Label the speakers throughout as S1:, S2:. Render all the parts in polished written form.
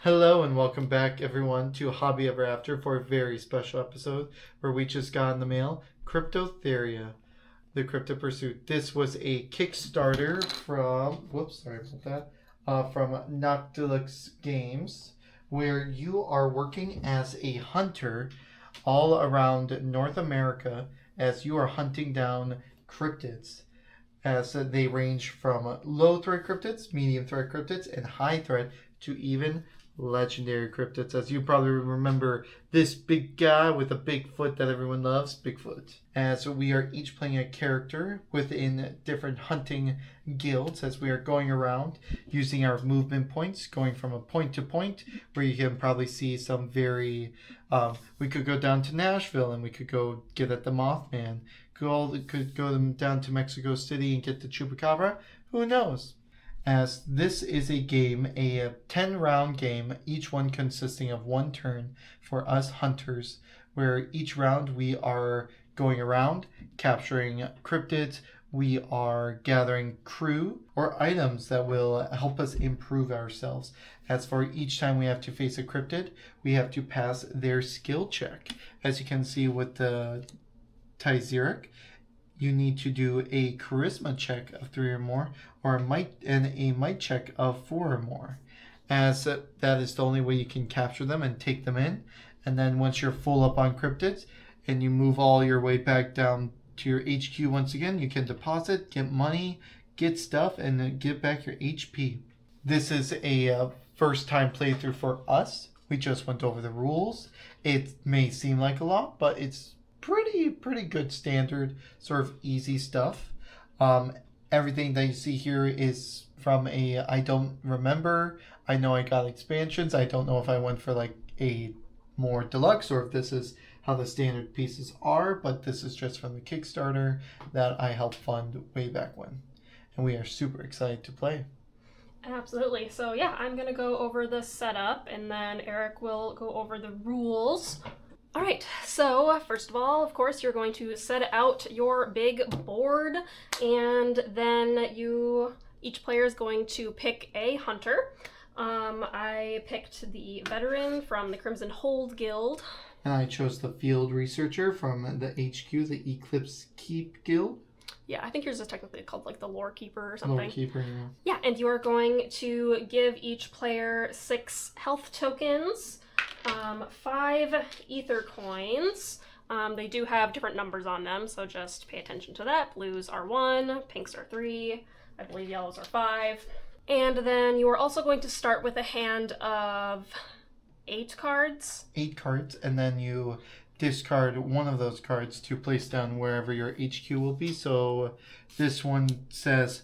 S1: Hello and welcome back everyone to Hobby Ever After for a very special episode where we just got in the mail Kryptothera, the Cryptid Pursuit. This was a Kickstarter from, from NoctiLux Games, where you are working as a hunter all around North America as you are hunting down cryptids. As they range from low threat cryptids, medium threat cryptids, and high threat to even legendary cryptids. As you probably remember, this big guy with a big foot that everyone loves, Bigfoot. As we are each playing a character within different hunting guilds, as we are going around using our movement points, going from a point to point, where you can probably see some very... we could go down to Nashville and we could go get at the Mothman. Could go down to Mexico City and get the Chupacabra. Who knows? As this is a game, a 10-round game, each one consisting of one turn for us hunters, where each round we are going around, capturing cryptids, we are gathering crew or items that will help us improve ourselves. As for each time we have to face a cryptid, we have to pass their skill check. As you can see with the Tyzeric, you need to do a charisma check of 3 or more, or a might check of 4 or more, as that is the only way you can capture them and take them in. And then once you're full up on cryptids and you move all your way back down to your HQ once again, you can deposit, get money, get stuff, and then get back your HP. This is a first time playthrough for us. We just went over the rules. It may seem like a lot, but it's pretty good standard sort of easy stuff. Everything that you see here is from I don't remember. I know I got expansions. I don't know if I went for like a more deluxe or if this is how the standard pieces are, but this is just from the Kickstarter that I helped fund way back when, and we are super excited to play.
S2: Absolutely. So yeah, I'm gonna go over the setup and then Eric will go over the rules. All right, so first of all, of course, you're going to set out your big board, and then each player is going to pick a hunter. I picked the veteran from the Crimson Hold Guild.
S1: And I chose the field researcher from the HQ, the Eclipse Keep Guild.
S2: Yeah, I think yours is technically called like the Lore Keeper or something.
S1: Lore Keeper, yeah.
S2: Yeah, and you are going to give each player 6 health tokens. 5 ether coins. They do have different numbers on them, so just pay attention to that. Blues are 1, pinks are 3, I believe yellows are 5. And then you are also going to start with a hand of 8 cards.
S1: 8 cards, and then you discard one of those cards to place down wherever your HQ will be. So this one says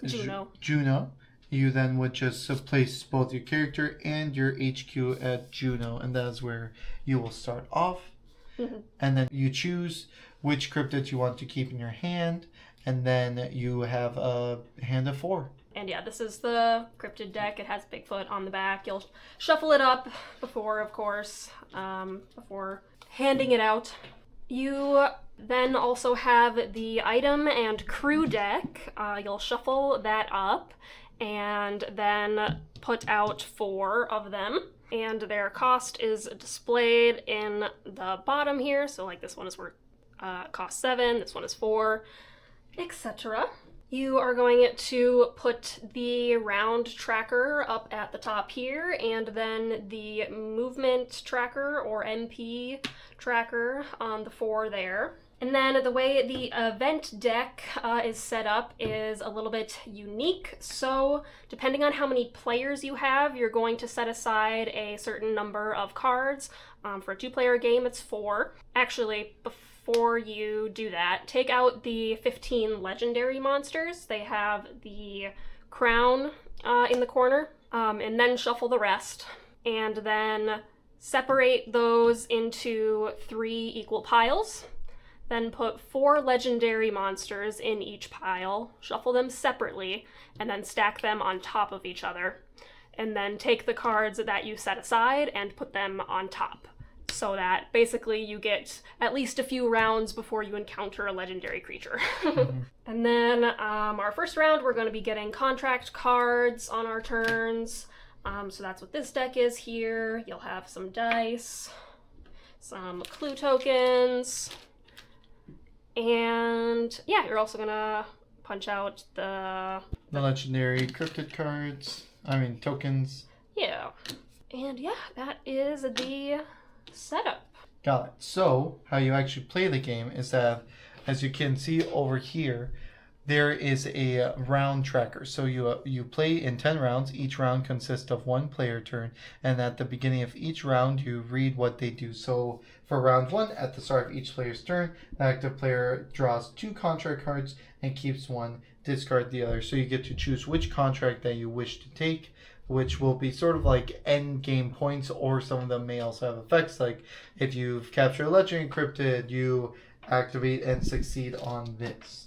S1: Juno. You then would just place both your character and your HQ at Juno, and that is where you will start off. Mm-hmm. And then you choose which cryptids you want to keep in your hand, and then you have a hand of 4.
S2: And yeah, this is the cryptid deck. It has Bigfoot on the back. You'll shuffle it up before, of course, before handing it out. You then also have the item and crew deck. You'll shuffle that up and then put out 4 of them, and their cost is displayed in the bottom here. So like this one is worth cost 7, this one is 4, etc. You are going to put the round tracker up at the top here, and then the movement tracker or MP tracker on the 4 there. And then the way the event deck is set up is a little bit unique. So depending on how many players you have, you're going to set aside a certain number of cards. For a 2-player game, it's 4. Actually, before you do that, take out the 15 legendary monsters. They have the crown in the corner, and then shuffle the rest. And then separate those into 3 equal piles. Then put 4 legendary monsters in each pile, shuffle them separately, and then stack them on top of each other. And then take the cards that you set aside and put them on top, so that basically you get at least a few rounds before you encounter a legendary creature. Mm-hmm. And then our first round, we're going to be getting contract cards on our turns. So that's what this deck is here. You'll have some dice, some clue tokens, and yeah, you're also gonna punch out the
S1: legendary cryptid cards. Tokens.
S2: Yeah. And yeah, that is the setup.
S1: Got it. So, how you actually play the game is that, as you can see over here, there is a round tracker. So you play in 10 rounds. Each round consists of one player turn, and at the beginning of each round, you read what they do. So for round 1, at the start of each player's turn, the active player draws 2 contract cards and keeps one, discard the other. So you get to choose which contract that you wish to take, which will be sort of like end game points, or some of them may also have effects, like if you've captured a legendary cryptid, you activate and succeed on this.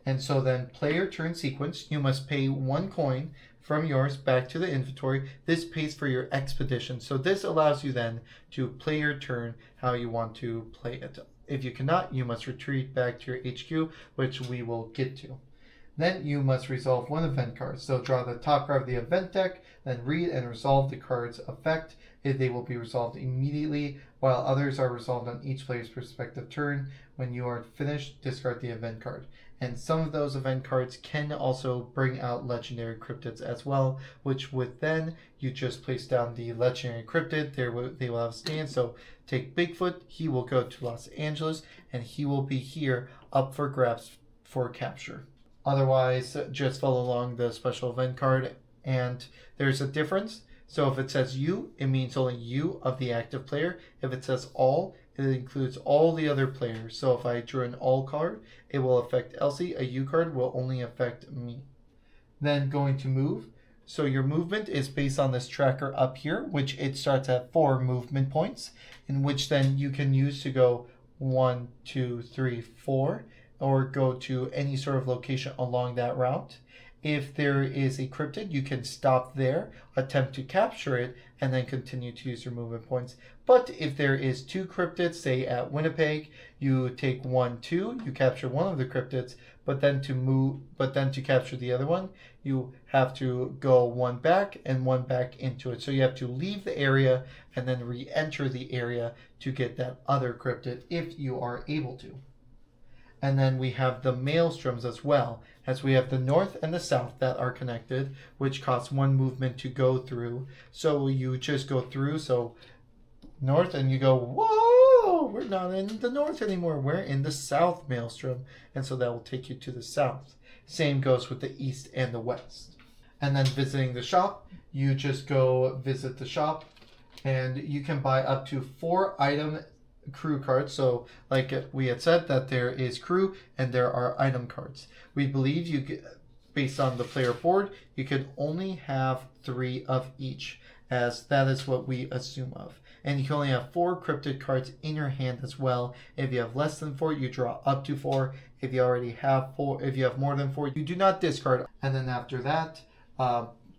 S1: And so then player turn sequence, you must pay 1 coin from yours back to the inventory. This pays for your expedition. So this allows you then to play your turn how you want to play it. If you cannot, you must retreat back to your HQ, which we will get to. Then you must resolve 1 event card. So draw the top card of the event deck, then read and resolve the card's effect. They will be resolved immediately, while others are resolved on each player's respective turn. When you are finished, discard the event card. And some of those event cards can also bring out legendary cryptids as well, which would then you just place down the legendary cryptid. They will have a stand. So take Bigfoot, he will go to Los Angeles, and he will be here up for grabs for capture. Otherwise, just follow along the special event card, and there's a difference. So if it says you, it means only you of the active player. If it says all, it includes all the other players. So if I drew an all card, it will affect Elsie. A U card will only affect me. Then going to move. So your movement is based on this tracker up here, which it starts at 4 movement points, in which then you can use to go 1, 2, 3, 4, or go to any sort of location along that route. If there is a cryptid, you can stop there, attempt to capture it, and then continue to use your movement points. But if there is 2 cryptids, say at Winnipeg, you take 1, 2, you capture one of the cryptids, but then to capture the other one, you have to go 1 back and 1 back into it. So you have to leave the area and then re-enter the area to get that other cryptid if you are able to. And then we have the maelstroms as well, as we have the north and the south that are connected, which costs 1 movement to go through. So you just go through, so north, and you go, whoa, we're not in the north anymore, we're in the south maelstrom, and so that will take you to the south. Same goes with the east and the west. And then visiting the shop, you just go visit the shop, and you can buy up to 4 item crew cards. So like we had said, that there is crew and there are item cards. We believe you, based on the player board, you can only have 3 of each, as that is what we assume of. And you can only have 4 cryptid cards in your hand as well. If you have less than 4, you draw up to 4. If you already have 4, if you have more than 4, you do not discard. And then after that,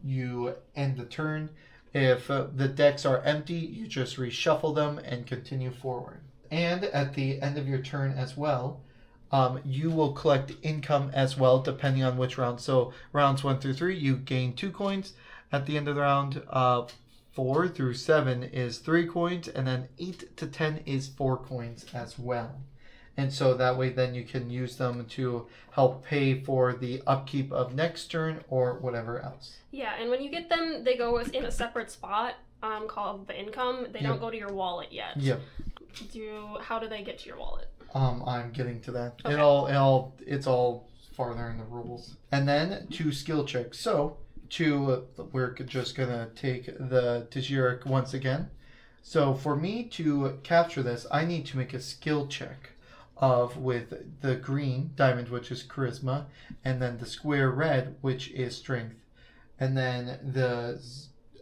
S1: you end the turn. If the decks are empty, you just reshuffle them and continue forward. And at the end of your turn as well, you will collect income as well, depending on which round. So rounds 1 through 3, you gain 2 coins. At the end of the round, 4 through 7 is 3 coins, and then 8 to 10 is 4 coins as well. And so that way then you can use them to help pay for the upkeep of next turn or whatever else.
S2: Yeah, and when you get them, they go in a separate spot called the income. They don't go to your wallet yet.
S1: Yep.
S2: How do they get to your wallet?
S1: I'm getting to that.
S2: Okay.
S1: It's all farther in the rules. And then 2 skill checks. So we're just gonna take the Tajiric once again. So for me to capture this, I need to make a skill check with the green diamond, which is charisma, and then the square red, which is strength. And then the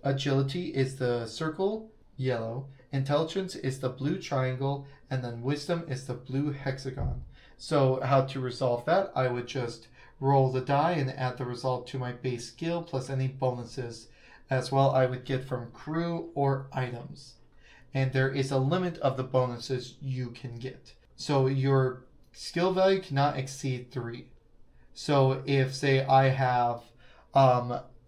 S1: agility is the circle, yellow. Intelligence is the blue triangle, and then wisdom is the blue hexagon. So how to resolve that? I would just roll the die and add the result to my base skill plus any bonuses as well I would get from crew or items. And there is a limit of the bonuses you can get. So your skill value cannot exceed 3. So if, say, I have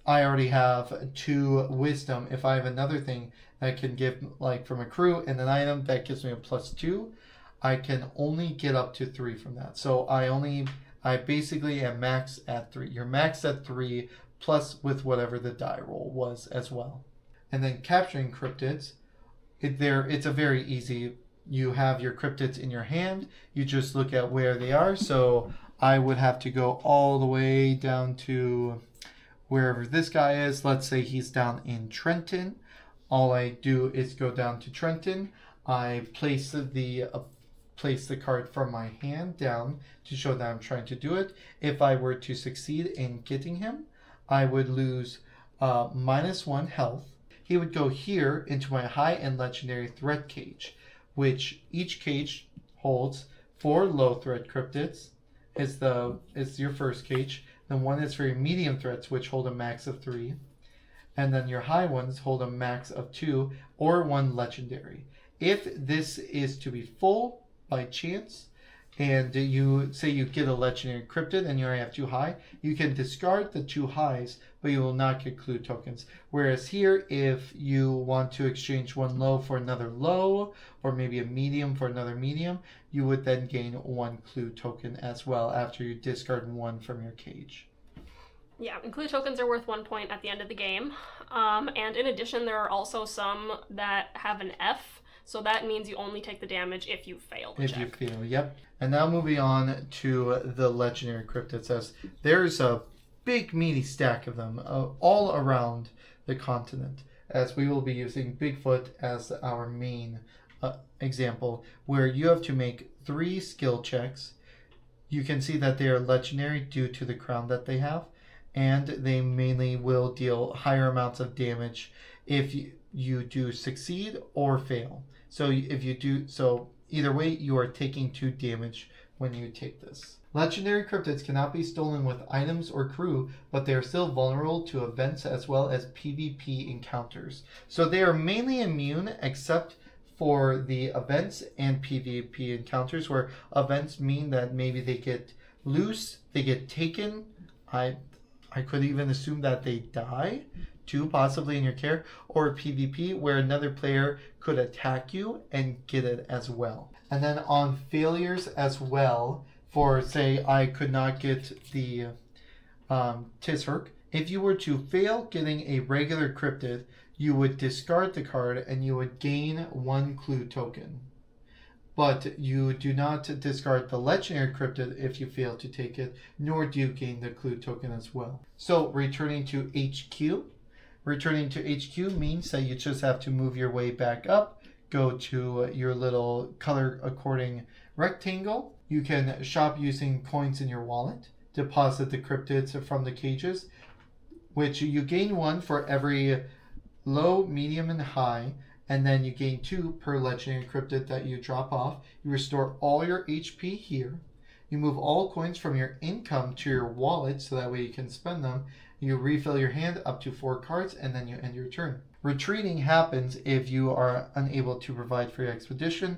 S1: I already have 2 wisdom. If I have another thing that can give, like from a crew and an item that gives me a +2, I can only get up to 3 from that. So I basically am maxed at 3. You're maxed at 3 plus with whatever the die roll was as well. And then capturing cryptids, it's a very easy. You have your cryptids in your hand. You just look at where they are. So I would have to go all the way down to wherever this guy is. Let's say he's down in Trenton. All I do is go down to Trenton. I place the card from my hand down to show that I'm trying to do it. If I were to succeed in getting him, I would lose -1 health. He would go here into my high and legendary threat cage, which each cage holds 4 low threat cryptids. Is your first cage. Then 1 is for your medium threats, which hold a max of 3. And then your high ones hold a max of 2 or 1 legendary. If this is to be full by chance, and you say you get a legendary cryptid and you already have 2 high, you can discard the 2 highs, but you will not get clue tokens. Whereas here, if you want to exchange 1 low for another low, or maybe a medium for another medium, you would then gain 1 clue token as well after you discard 1 from your cage.
S2: Yeah, and clue tokens are worth 1 point at the end of the game. And in addition, there are also some that have an F, so that means you only take the damage if you fail the check.
S1: If you fail, yep. And now moving on to the legendary cryptids, as there's a big meaty stack of them all around the continent, as we will be using Bigfoot as our main example, where you have to make 3 skill checks. You can see that they are legendary due to the crown that they have, and they mainly will deal higher amounts of damage if you do succeed or fail. So if you do, so either way, you are taking 2 damage when you take this. Legendary cryptids cannot be stolen with items or crew, but they are still vulnerable to events as well as PvP encounters. So they are mainly immune except for the events and PvP encounters, where events mean that maybe they get loose, they get taken. I could even assume that they die too, possibly in your care, or PvP where another player could attack you and get it as well. And then on failures as well, for say I could not get the Tishurk, if you were to fail getting a regular cryptid, you would discard the card and you would gain 1 clue token. But you do not discard the legendary cryptid if you fail to take it, nor do you gain the clue token as well. So returning to HQ. Returning to HQ means that you just have to move your way back up, go to your little color according rectangle. You can shop using coins in your wallet, deposit the cryptids from the cages, which you gain 1 for every low, medium, and high, and then you gain 2 per legendary cryptid that you drop off. You restore all your HP here. You move all coins from your income to your wallet, so that way you can spend them. You refill your hand up to 4 cards, and then you end your turn. Retreating happens if you are unable to provide for your expedition,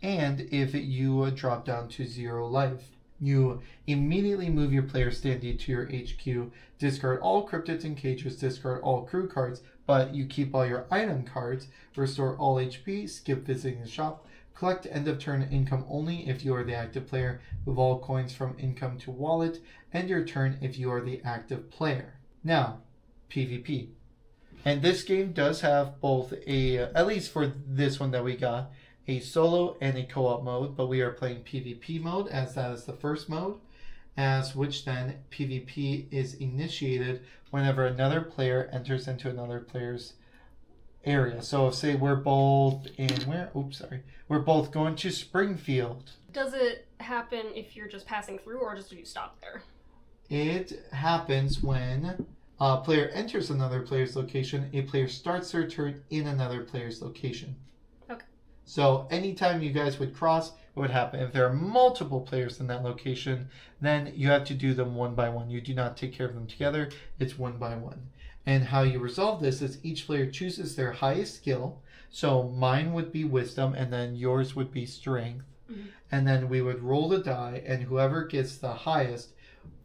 S1: and if you drop down to 0 life. You immediately move your player standee to your HQ, discard all cryptids and cages, discard all crew cards, but you keep all your item cards, restore all HP, skip visiting the shop, collect end of turn income only if you are the active player, move all coins from income to wallet, end your turn if you are the active player. Now, PvP. And this game does have both at least for this one that we got, a solo and a co-op mode, but we are playing PvP mode as that is the first mode, as which then PvP is initiated whenever another player enters into another player's area. So say we're both in where? Oops, sorry. We're both going to Springfield.
S2: Does it happen if you're just passing through, or just do you stop there?
S1: It happens when a player enters another player's location, a player starts their turn in another player's location.
S2: Okay.
S1: So anytime you guys would cross, it would happen. If there are multiple players in that location, then you have to do them one by one. You do not take care of them together. It's one by one. And how you resolve this is each player chooses their highest skill. So mine would be wisdom, and then yours would be strength. Mm-hmm. And then we would roll the die, and whoever gets the highest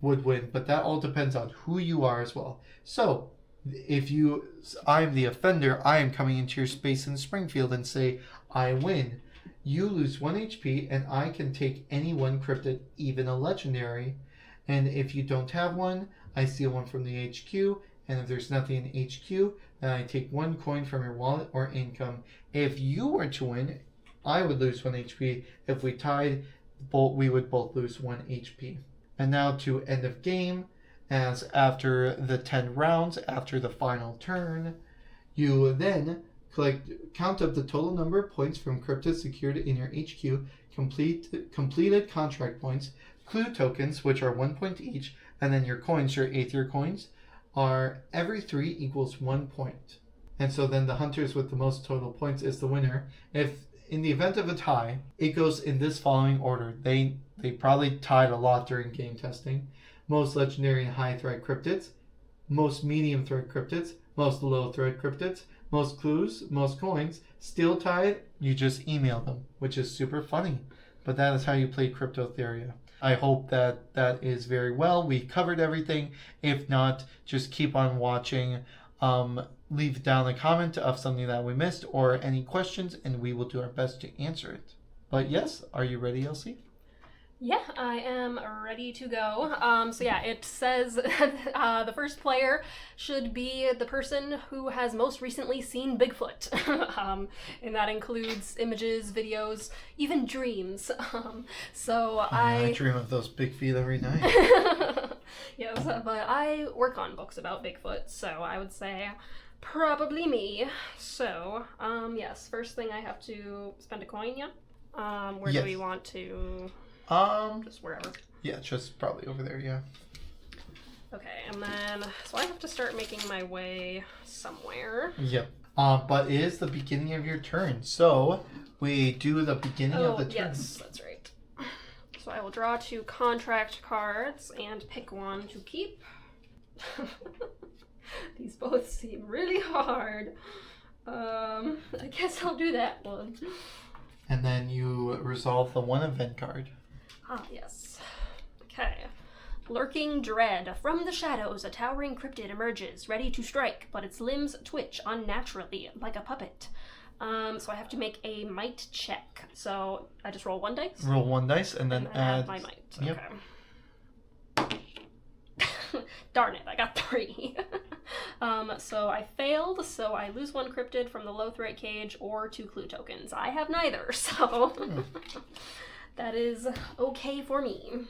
S1: would win. But that all depends on who you are as well. So I'm the offender, I am coming into your space in Springfield and say, I win. You lose 1 HP, and I can take any one cryptid, even a legendary. And if you don't have one, I steal one from the HQ. And if there's nothing in HQ, then I take 1 coin from your wallet or income. If you were to win, I would lose 1 HP. If we tied, we would both lose 1 HP. And now to end of game, as after the 10 rounds, after the final turn, you then count up the total number of points from cryptids secured in your HQ, completed contract points, clue tokens, which are 1 point each, and then your coins, your Aether coins, are every 3 equals 1 point. And so then the hunters with the most total points is the winner. If in the event of a tie, it goes in this following order. They probably tied a lot during game testing. Most legendary and high threat cryptids, most medium threat cryptids, most low threat cryptids, most clues, most coins. Still tied, you just email them, which is super funny. But that is how you play Kryptothera. I hope that is very well. We covered everything. If not, just keep on watching. Leave down a comment of something that we missed or any questions, and we will do our best to answer it. But yes, are you ready, Elsie?
S2: Yeah, I am ready to go. So yeah, it says the first player should be the person who has most recently seen Bigfoot. And that includes images, videos, even dreams. I
S1: dream of those big feet every night.
S2: Yes, but I work on books about Bigfoot, so I would say probably me. So, yes, first thing I have to spend a coin, yeah? Where do we want to... just wherever.
S1: Yeah, just probably over there, yeah.
S2: Okay, and then, so I have to start making my way somewhere.
S1: Yep. But it is the beginning of your turn, so we do the beginning of the turn.
S2: Yes, that's right. So I will draw 2 contract cards and pick one to keep. These both seem really hard. I guess I'll do that one.
S1: And then you resolve the 1 event card.
S2: Ah, yes. Okay. Lurking Dread. From the shadows, a towering cryptid emerges, ready to strike, but its limbs twitch unnaturally, like a puppet. So I have to make a might check. So I just roll 1 dice?
S1: Roll 1 dice and then add...
S2: my might.
S1: Yep.
S2: Okay. Darn it, I got 3. So I failed, so I lose 1 cryptid from the low threat cage or 2 clue tokens. I have neither, so... That is okay for me.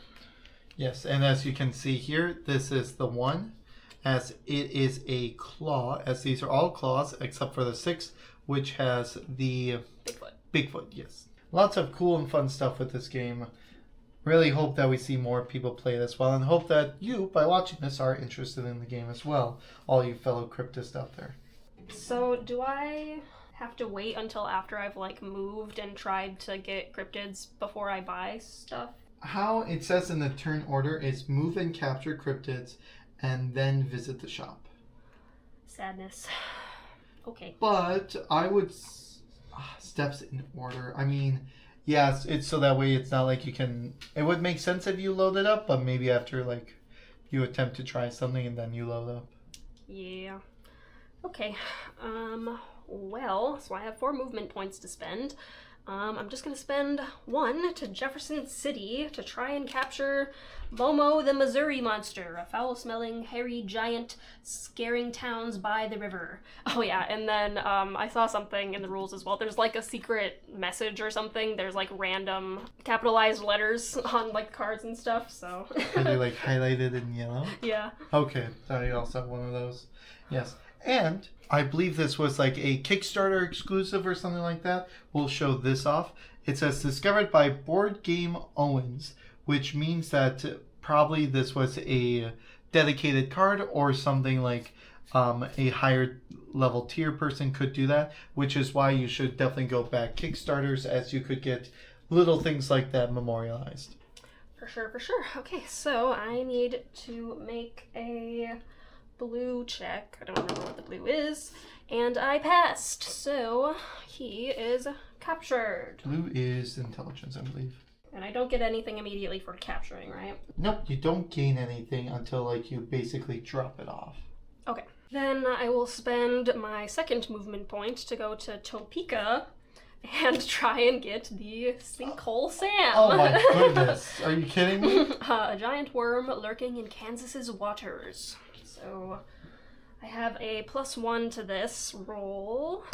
S1: Yes, and as you can see here, this is the 1, as it is a claw, as these are all claws, except for the 6, which has the... Bigfoot, yes. Lots of cool and fun stuff with this game. Really hope that we see more people play this well, and hope that you, by watching this, are interested in the game as well, all you fellow cryptists out there.
S2: So, do I have to wait until after I've, moved and tried to get cryptids before I buy stuff?
S1: How it says in the turn order is move and capture cryptids, and then visit the shop.
S2: Sadness. Okay.
S1: But I would... steps in order. I mean... Yes, it's so that way it's not like you can... It would make sense if you load it up, but maybe after, you attempt to try something and then you load up.
S2: Yeah. Okay. Well, so I have 4 movement points to spend. I'm just going to spend 1 to Jefferson City to try and capture Momo the Missouri Monster, a foul-smelling, hairy giant scaring towns by the river. Oh yeah, and then I saw something in the rules as well. There's a secret message or something. There's random capitalized letters on cards and stuff, so...
S1: Are they highlighted in yellow?
S2: Yeah.
S1: Okay, I also have one of those. Yes. And I believe this was a Kickstarter exclusive or something like that. We'll show this off. It says discovered by Board Game Owens, which means that probably this was a dedicated card or something a higher level tier person could do that, which is why you should definitely go back Kickstarters, as you could get little things like that memorialized.
S2: For sure, for sure. Okay, so I need to make a... blue check. I don't remember what the blue is. And I passed. So he is captured.
S1: Blue is intelligence, I believe.
S2: And I don't get anything immediately for capturing, right?
S1: Nope, you don't gain anything until you basically drop it off.
S2: Okay. Then I will spend my second movement point to go to Topeka and try and get the Sinkhole Sam.
S1: Oh my goodness. Are you kidding me?
S2: A giant worm lurking in Kansas's waters. So I have a +1 to this roll.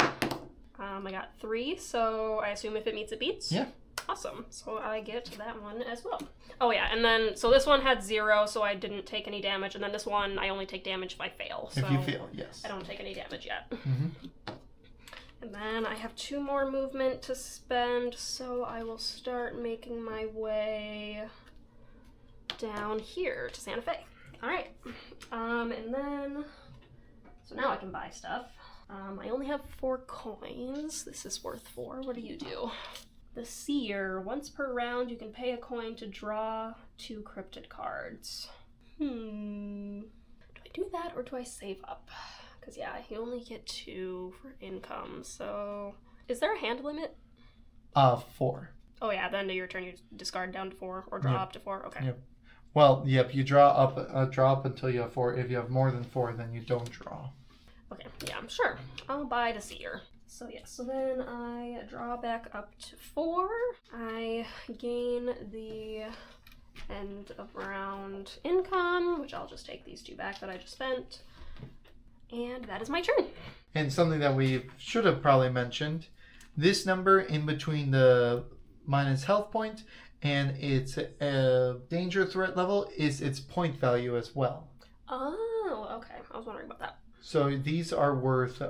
S2: I got 3, so I assume if it meets, it beats?
S1: Yeah.
S2: Awesome. So I get that one as well. Oh yeah, and then, so this one had 0, so I didn't take any damage, and then this one, I only take damage if I fail. So
S1: if you fail, yes.
S2: I don't take any damage yet.
S1: Mm-hmm.
S2: And then I have 2 more movement to spend, so I will start making my way down here to Santa Fe. Alright. And then, so now I can buy stuff. I only have 4 coins. This is worth 4. What do you do? The Seer. Once per round, you can pay a coin to draw 2 cryptid cards. Do I do that or do I save up? Because, yeah, you only get 2 for income, so... Is there a hand limit?
S1: 4.
S2: Oh, yeah, at the end of your turn, you discard down to 4, or draw up to 4? Okay.
S1: Yep. Well, yep, you draw up until you have 4. If you have more than 4, then you don't draw.
S2: Okay, yeah, sure. I'll buy the Seer. So yeah, so then I draw back up to 4. I gain the end of round income, which I'll just take these 2 back that I just spent. And that is my turn.
S1: And something that we should have probably mentioned, this number in between the minus health point and its danger threat level is its point value as well.
S2: Oh, okay. I was wondering about that.
S1: So these are worth,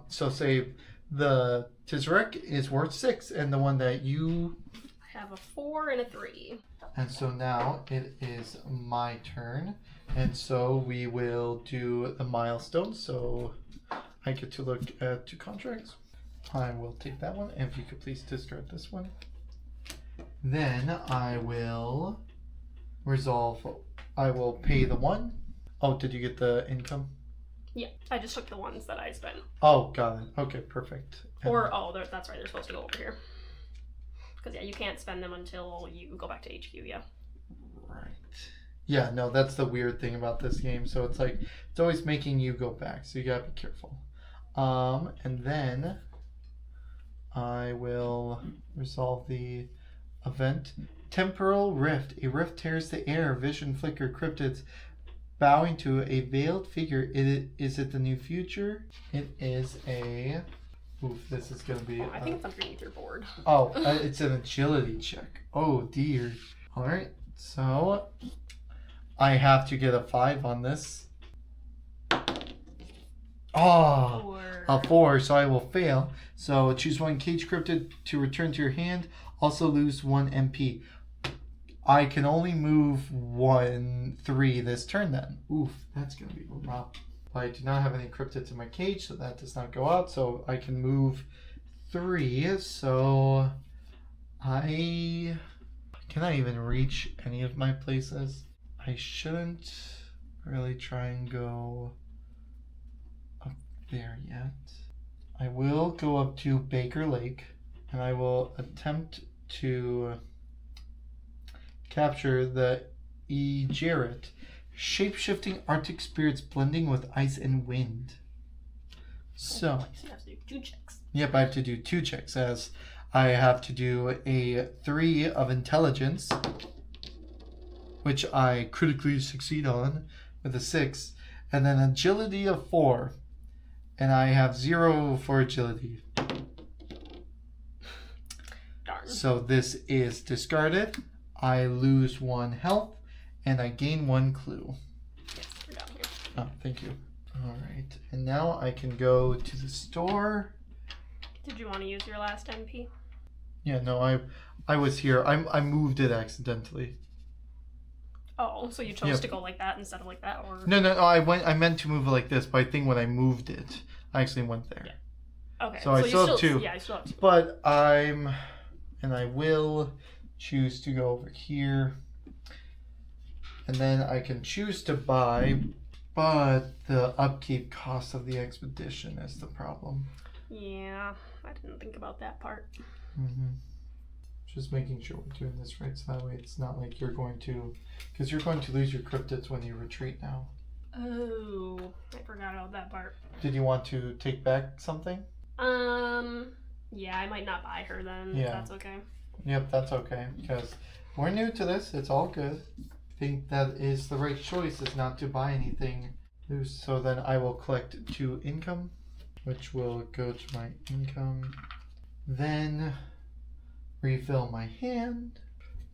S1: so say the Tizarek is worth 6, and the one that you...
S2: I have a 4 and a 3.
S1: And so now it is my turn, and so we will do the milestones. So I get to look at 2 contracts. I will take that one, and if you could please discard this one. Then I will resolve, I will pay the 1. Oh, did you get the income?
S2: Yeah, I just took the ones that I spent.
S1: Oh, got it. Okay, perfect.
S2: Or, that's right, they're supposed to go over here. Because, yeah, you can't spend them until you go back to HQ, yeah.
S1: Right. Yeah, no, that's the weird thing about this game. So it's like, it's always making you go back, so you gotta be careful. And then I will resolve the event. Temporal Rift. A rift tears the air. Vision flicker cryptids. Bowing to a veiled figure. Is it the new future? It is a... Oof, this is going to be...
S2: I think it's underneath your board.
S1: Oh, it's an agility check. Oh, dear. Alright, so... I have to get a 5 on this. Oh,
S2: 4.
S1: a 4, so I will fail. So choose 1 cage cryptid to return to your hand. Also lose 1 MP. I can only move 3 this turn then. Oof, that's going to be rough. I do not have any cryptids in my cage, so that does not go out. So I can move 3. So can I even reach any of my places? I shouldn't really try and go up there yet. I will go up to Baker Lake, and I will attempt to capture the Jarrett, shape-shifting Arctic spirits blending with ice and wind. So,
S2: you have to do 2 checks.
S1: Yep, I have to do 2 checks, as I have to do a 3 of intelligence, which I critically succeed on with a 6, and then agility of 4, and I have 0 for agility.
S2: Darn.
S1: So this is discarded. I lose 1 health, and I gain 1 clue.
S2: Yes, we're down here.
S1: Oh, thank you. All right, and now I can go to the store.
S2: Did you want to use your last MP?
S1: Yeah, no, I was here. I moved it accidentally.
S2: Oh, so you chose to go like that instead of like that, or?
S1: No, I meant to move it like this, but I think when I moved it, I actually went there.
S2: Yeah. Okay.
S1: So I still have 2.
S2: Yeah, you still have 2.
S1: But I will choose to go over here, and then I can choose to buy, but the upkeep cost of the expedition is the problem.
S2: Yeah, I didn't think about that part.
S1: Just making sure we're doing this right, so that way it's not like you're going to, because you're going to lose your cryptids when you retreat now.
S2: Oh, I forgot about that part.
S1: Did you want to take back something?
S2: Yeah, I might not buy her then.
S1: Yeah.
S2: If that's okay.
S1: Yep, that's okay, because we're new to this. It's all good. I think that is the right choice, is not to buy anything loose. So then I will collect 2 income, which will go to my income. Then refill my hand,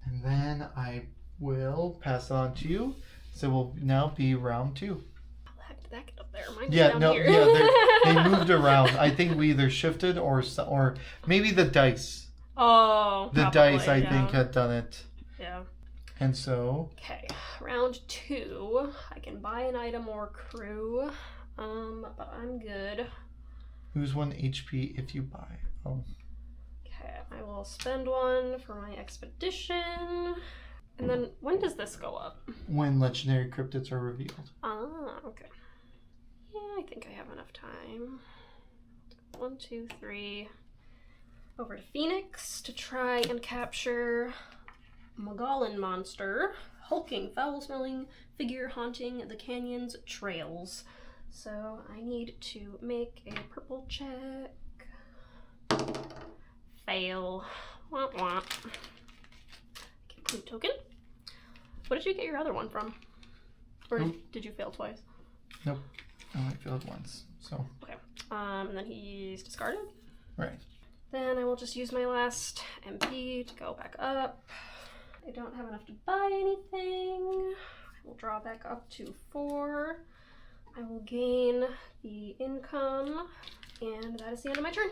S1: and then I will pass it on to you. So it will now be round 2.
S2: How the heck did that get up there? Mine's
S1: Yeah,
S2: down
S1: no,
S2: here.
S1: yeah, they moved around. I think we either shifted or maybe the dice.
S2: Oh,
S1: The
S2: probably,
S1: dice, I
S2: yeah.
S1: think, had done it.
S2: Yeah.
S1: And so...
S2: Okay, round 2. I can buy an item or crew, but I'm good.
S1: Lose 1 HP if you buy. Oh.
S2: Okay, I will spend 1 for my expedition. And then, when does this go up?
S1: When legendary cryptids are revealed.
S2: Ah, okay. Yeah, I think I have enough time. 1, 2, 3. Over to Phoenix to try and capture Magellan monster, hulking, foul-smelling figure haunting the canyon's trails. So I need to make a purple check. Fail. Wah wah. Okay, clue token. What did you get your other one from? Or did you fail twice?
S1: Nope. I only failed once. So.
S2: Okay. And then he's discarded.
S1: Right.
S2: Then I will just use my last MP to go back up. I don't have enough to buy anything. I will draw back up to 4. I will gain the income, and that is the end of my turn.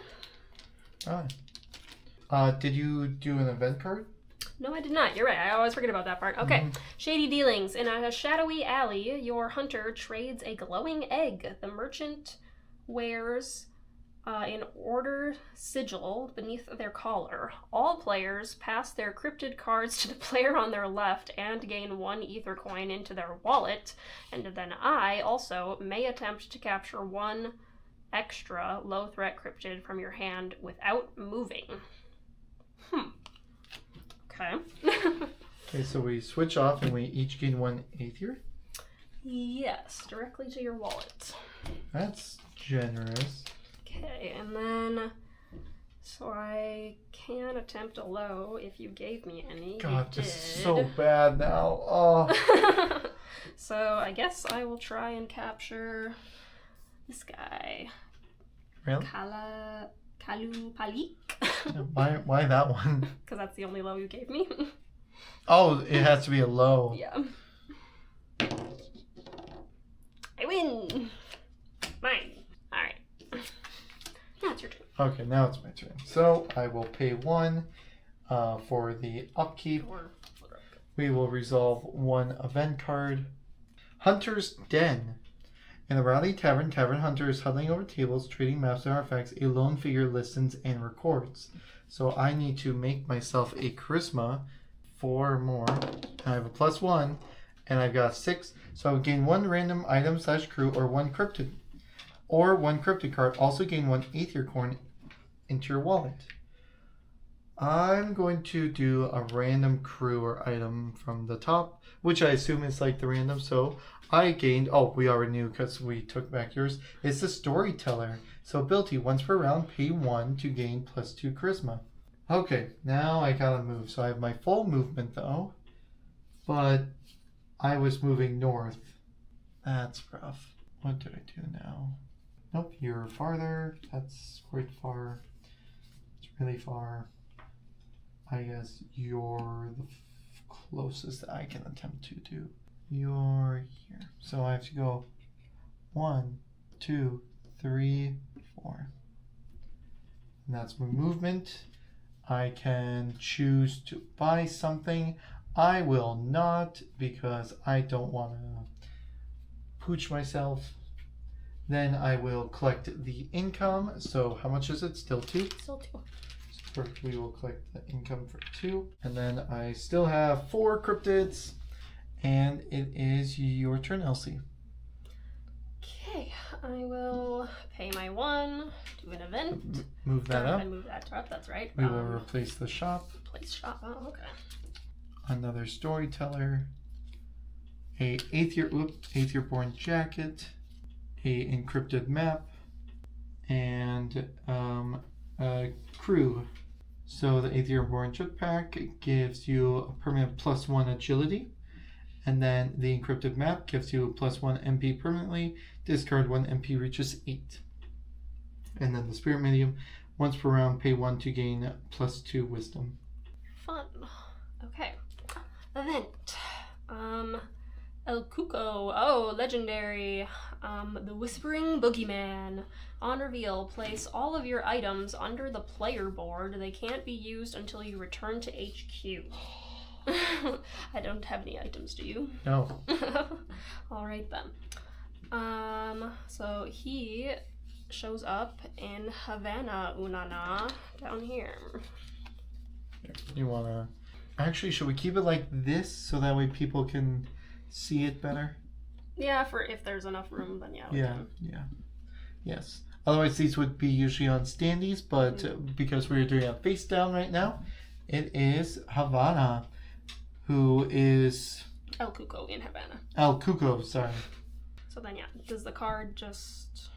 S1: Alright. Did you do an event card?
S2: No, I did not. You're right. I always forget about that part. Okay. Shady dealings. In a shadowy alley, your hunter trades a glowing egg. The merchant wears an order sigil beneath their collar. All players pass their cryptid cards to the player on their left and gain 1 ether coin into their wallet. And then I also may attempt to capture 1 extra low threat cryptid from your hand without moving. Okay.
S1: Okay, so we switch off and we each gain 1 ether?
S2: Yes, directly to your wallet.
S1: That's generous.
S2: Okay, and then, so I can attempt a low if you gave me any.
S1: God, this is so bad now. Oh.
S2: So I guess I will try and capture this guy.
S1: Really?
S2: Kalupalik.
S1: Why that one?
S2: Because that's the only low you gave me.
S1: Oh, it has to be a low.
S2: Yeah. I win! Mine. Alright. Now it's your turn.
S1: Okay, now it's my turn. So I will pay 1 for the upkeep. We will resolve 1 event card. Hunter's Den. In the Raleigh Tavern, tavern hunters huddling over tables, trading maps and artifacts. A lone figure listens and records. So I need to make myself a charisma 4 more. I have a +1, and I've got 6. So I would gain 1 random item / crew or 1 cryptid. Or 1 cryptid card. Also gain 1 ether coin into your wallet. I'm going to do a random crew or item from the top, which I assume is like the random. So I gained, oh, we already knew because we took back yours. It's the storyteller. So ability, once per round, pay 1 to gain +2 charisma. Okay, now I gotta move. So I have my full movement though, but I was moving north. That's rough. What did I do now? Nope, you're farther. That's quite far. It's really far. I guess you're the closest that I can attempt to do. You're here. So I have to go 1, 2, 3, 4. And that's my movement. I can choose to buy something. I will not because I don't want to pooch myself. Then I will collect the income. So how much is it? Still 2?
S2: Still 2.
S1: Perfect. We will collect the income for 2. And then I still have 4 cryptids. And it is your turn, Elsie.
S2: Okay, I will pay my 1, do an event.
S1: Move that up.
S2: And move that up, that's right.
S1: We will replace the shop.
S2: Place shop, oh, okay.
S1: Another storyteller. a 8th year born jacket, a encrypted map, and a crew. So the 8th year born jetpack gives you a permanent +1 agility, and then the encrypted map gives you a +1 MP permanently. Discard 1 MP reaches 8. And then the spirit medium, once per round, pay 1 to gain +2 wisdom.
S2: Fun. Okay. Event. El Cuco. Oh, legendary. The Whispering Boogeyman. On reveal, place all of your items under the player board. They can't be used until you return to HQ. I don't have any items, do you?
S1: No.
S2: Alright then. So he shows up in Havana, Unana, down here.
S1: You wanna... Actually, should we keep it like this so that way people can see it better?
S2: Yeah, for if there's enough room, then yeah.
S1: Yeah. Yes. Otherwise, these would be usually on standees, but because we're doing it face down right now, it is Havana, who is...
S2: El Cuco in Havana.
S1: El Cuco, sorry.
S2: So then, yeah, does the card just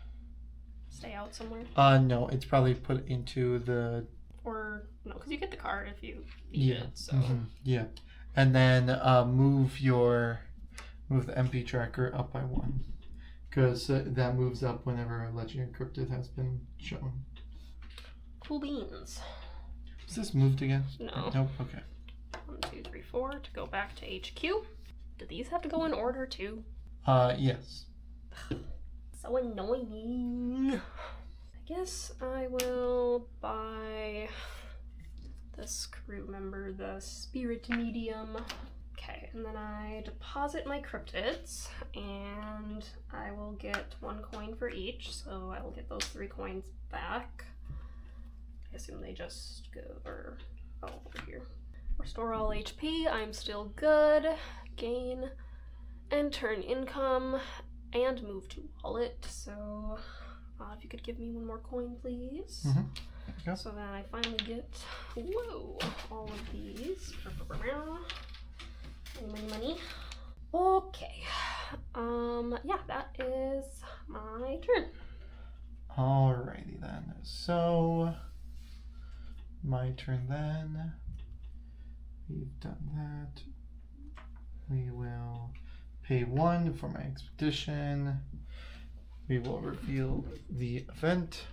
S2: stay out somewhere?
S1: No, it's probably put into the...
S2: Or, no, because you get the card if you beat it, so...
S1: Yeah. And then move the MP tracker up by 1. Because that moves up whenever a Legendary Cryptid has been shown.
S2: Cool beans.
S1: Is this moved again?
S2: No.
S1: Nope, okay.
S2: 1, 2, 3, 4 to go back to HQ. Do these have to go in order too?
S1: Yes.
S2: So annoying. I guess I will buy this crew member, the spirit medium. Okay, and then I deposit my cryptids, and I will get 1 coin for each, so I will get those 3 coins back. I assume they just go, over here. Restore all HP, I'm still good. Gain and turn income, and move to wallet, so if you could give me 1 more coin, please.
S1: Yep.
S2: So then I finally get, all of these. Money. Okay. Yeah, that is my turn.
S1: Alrighty then. So, my turn then. We've done that. We will pay 1 for my expedition. We will reveal the event.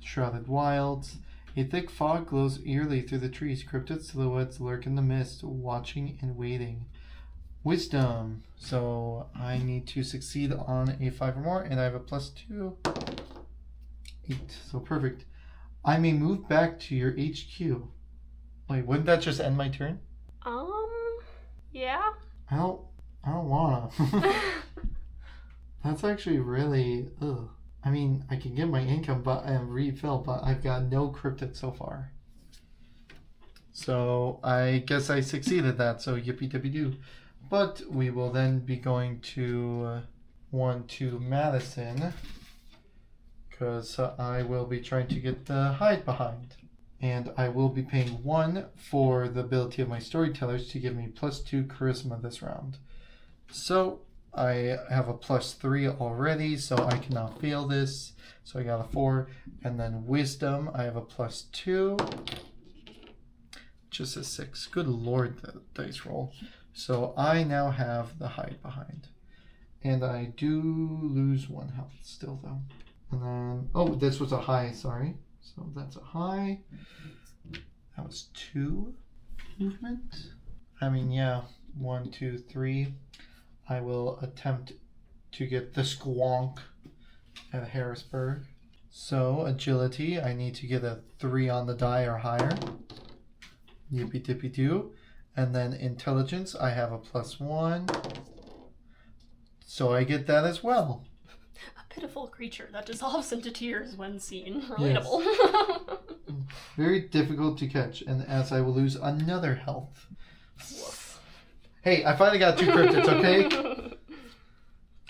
S1: Shrouded Wilds. A thick fog glows eerily through the trees. Cryptid silhouettes lurk in the mist, watching and waiting. Wisdom. So I need to succeed on a 5 or more, and I have a +2. 8. So perfect. I may move back to your HQ. Wait, wouldn't that just end my turn?
S2: Yeah.
S1: I don't wanna. That's actually really ugh. I mean, I can get my income and refill, but I've got no cryptid so far. So I guess I succeeded that, so yippee-dippee-doo. But we will then be going to Madison, because I will be trying to get the hide behind. And I will be paying 1 for the ability of my storytellers to give me +2 charisma this round. So I have a +3 already, so I cannot fail this. So I got a 4. And then wisdom, I have a +2. Just a 6. Good lord, the dice roll. So I now have the hide behind. And I do lose 1 health still though. And then, oh, this was a high, sorry. So that's a high. That was 2 movement. I mean, yeah, 1, 2, 3. I will attempt to get the squonk at Harrisburg. So agility, I need to get a 3 on the die or higher. Yippee-dippee-doo. And then intelligence, I have a +1. So I get that as well.
S2: A pitiful creature that dissolves into tears when seen. Relatable.
S1: Yes. Very difficult to catch, and as I will lose another health.
S2: Woof.
S1: Hey, I finally got 2 cryptids, okay?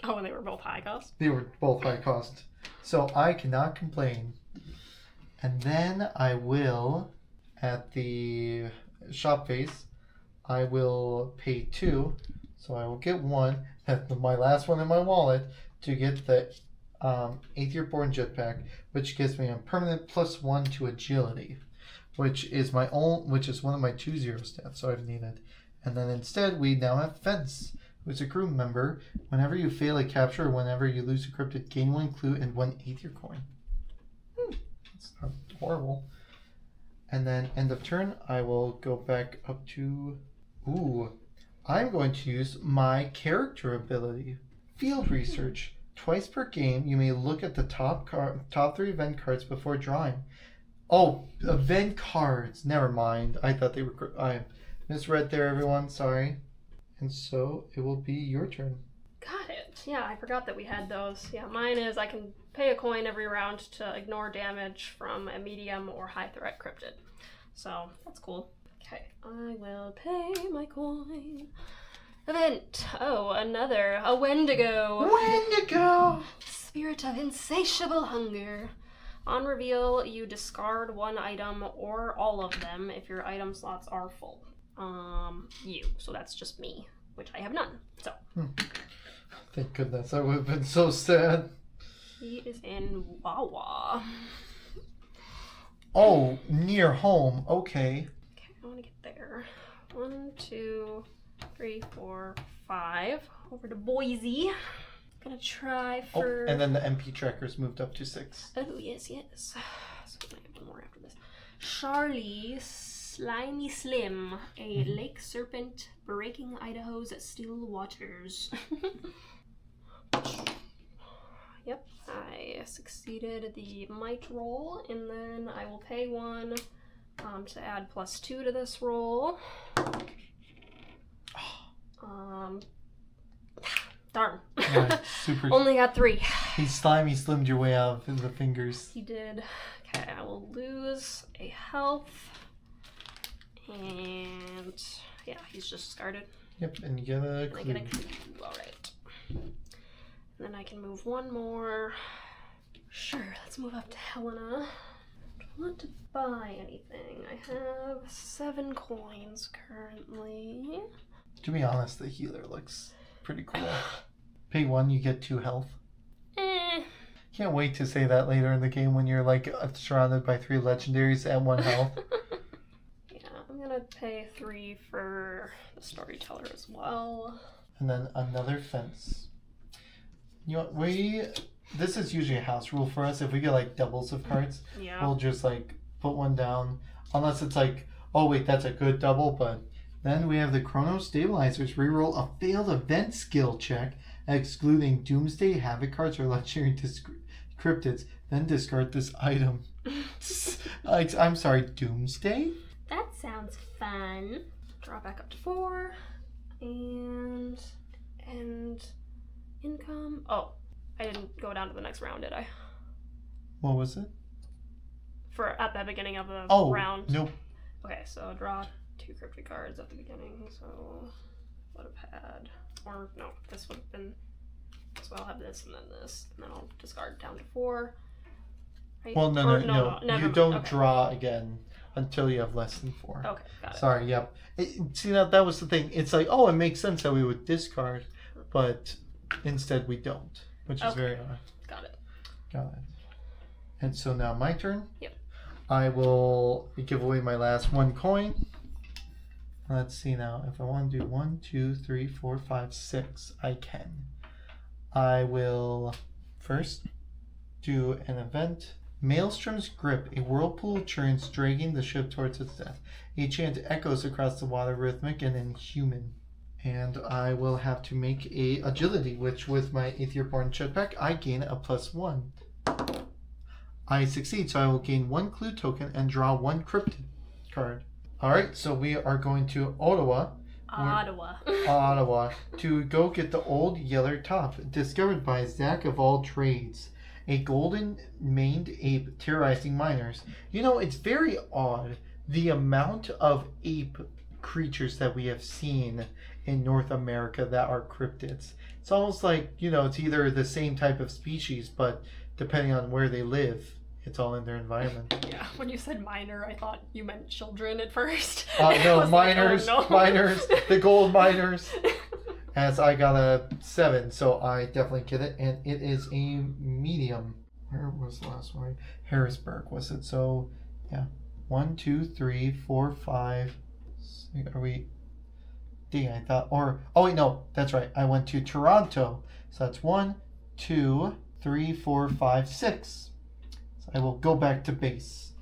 S2: Oh, and they were both high cost?
S1: They were both high cost. So I cannot complain. And then I will, at the shop face, I will pay 2. So I will get one, my last one in my wallet, to get the 8th Year Born Jetpack, which gives me a permanent +1 to agility, which is one of my 2-0 stats, so I've needed. And then instead, we now have Fence, who's a crew member. Whenever you fail a capture or whenever you lose a cryptid, gain 1 clue and 1 8th Year coin. That's not horrible. And then end of turn, I will go back up to... Ooh, I'm going to use my character ability. Field Research. Twice per game, you may look at the top 3 event cards before drawing. Oh, event cards. Never mind. I thought they were... I misread there, everyone. Sorry. And so it will be your turn.
S2: Got it. Yeah, I forgot that we had those. Yeah, mine is I can pay a coin every round to ignore damage from a medium or high threat cryptid. So that's cool. Okay, I will pay my coin. Event. Oh, another. A Wendigo.
S1: Wendigo!
S2: Spirit of insatiable hunger. On reveal, you discard 1 item or all of them if your item slots are full. So that's just me, which I have none. So.
S1: Thank goodness, I would have been so sad.
S2: He is in Wawa.
S1: Oh, near home. Okay.
S2: Okay, I want to get there. 1, 2, 3, 4, 5. Over to Boise. Gonna try for...
S1: Oh, and then the MP trackers moved up to 6.
S2: Oh, yes. So I have 1 more after this. Charlie Slimy Slim, a lake serpent breaking Idaho's still waters. Yep, I succeeded the might roll, and then I will pay 1 to add +2 to this roll. Darn.
S1: Right, super.
S2: Only got 3.
S1: He slimy slimmed your way out of the fingers.
S2: He did. Okay, I will lose a health. And yeah, he's just discarded.
S1: Yep, and you get a clue.
S2: I get a clue. Alright. And then I can move 1 more. Sure, let's move up to Helena. Do I want to buy anything? I have 7 coins currently.
S1: To be honest, the healer looks pretty cool. Pay 1, you get 2 health. Can't wait to say that later in the game when you're like surrounded by 3 legendaries at 1 health.
S2: Yeah, I'm gonna pay 3 for the storyteller as well.
S1: And then another fence. You know what, this is usually a house rule for us. If we get like doubles of cards, we'll just like put 1 down. Unless it's like, oh wait, that's a good double, but then we have the Chrono Stabilizers. Reroll a failed event skill check, excluding Doomsday, Havoc cards, or legendary cryptids. Then discard this item. I'm sorry, Doomsday?
S2: That sounds fun. Draw back up to 4. And income. Oh, I didn't go down to the next round, did I?
S1: What was it?
S2: At the beginning of the round.
S1: Nope.
S2: Okay, so draw 2 cryptic cards at the beginning. So would have had, or no, this would have been. So I'll have this and then this, and then I'll discard down to 4. Right?
S1: Well, no. You don't draw again until you have less than 4.
S2: Okay, got it.
S1: Sorry, yep. See, that was the thing. It's like, oh, it makes sense that we would discard, but instead we don't, which is very odd.
S2: Got it.
S1: And so now my turn.
S2: Yep.
S1: I will give away my last 1 coin. Let's see now. If I want to do 1, 2, 3, 4, 5, 6, I can. I will first do an event. Maelstrom's Grip. A whirlpool churns, dragging the ship towards its death. A chant echoes across the water, rhythmic and inhuman. And I will have to make a agility, which with my 8th Year Born jetpack, I gain a +1. I succeed, so I will gain 1 clue token and draw 1 cryptid card. Alright, so we are going to Ottawa to go get the old Yeller Top, discovered by Zach of all trades. A golden-maned ape terrorizing miners. You know, it's very odd the amount of ape creatures that we have seen in North America that are cryptids. It's almost like, you know, it's either the same type of species, but depending on where they live, it's all in their environment.
S2: Yeah, when you said miner, I thought you meant children at first.
S1: No, miners, miners, the gold miners. as I got a 7, so I definitely get it, and it is a medium. Where was the last one? Harrisburg, was it? So, yeah. 1, 2, 3, 4, 5. Are we... Dang, I thought... Oh, wait, no. That's right. I went to Toronto. So that's 1, 2, 3, 4, 5, 6. So I will go back to base.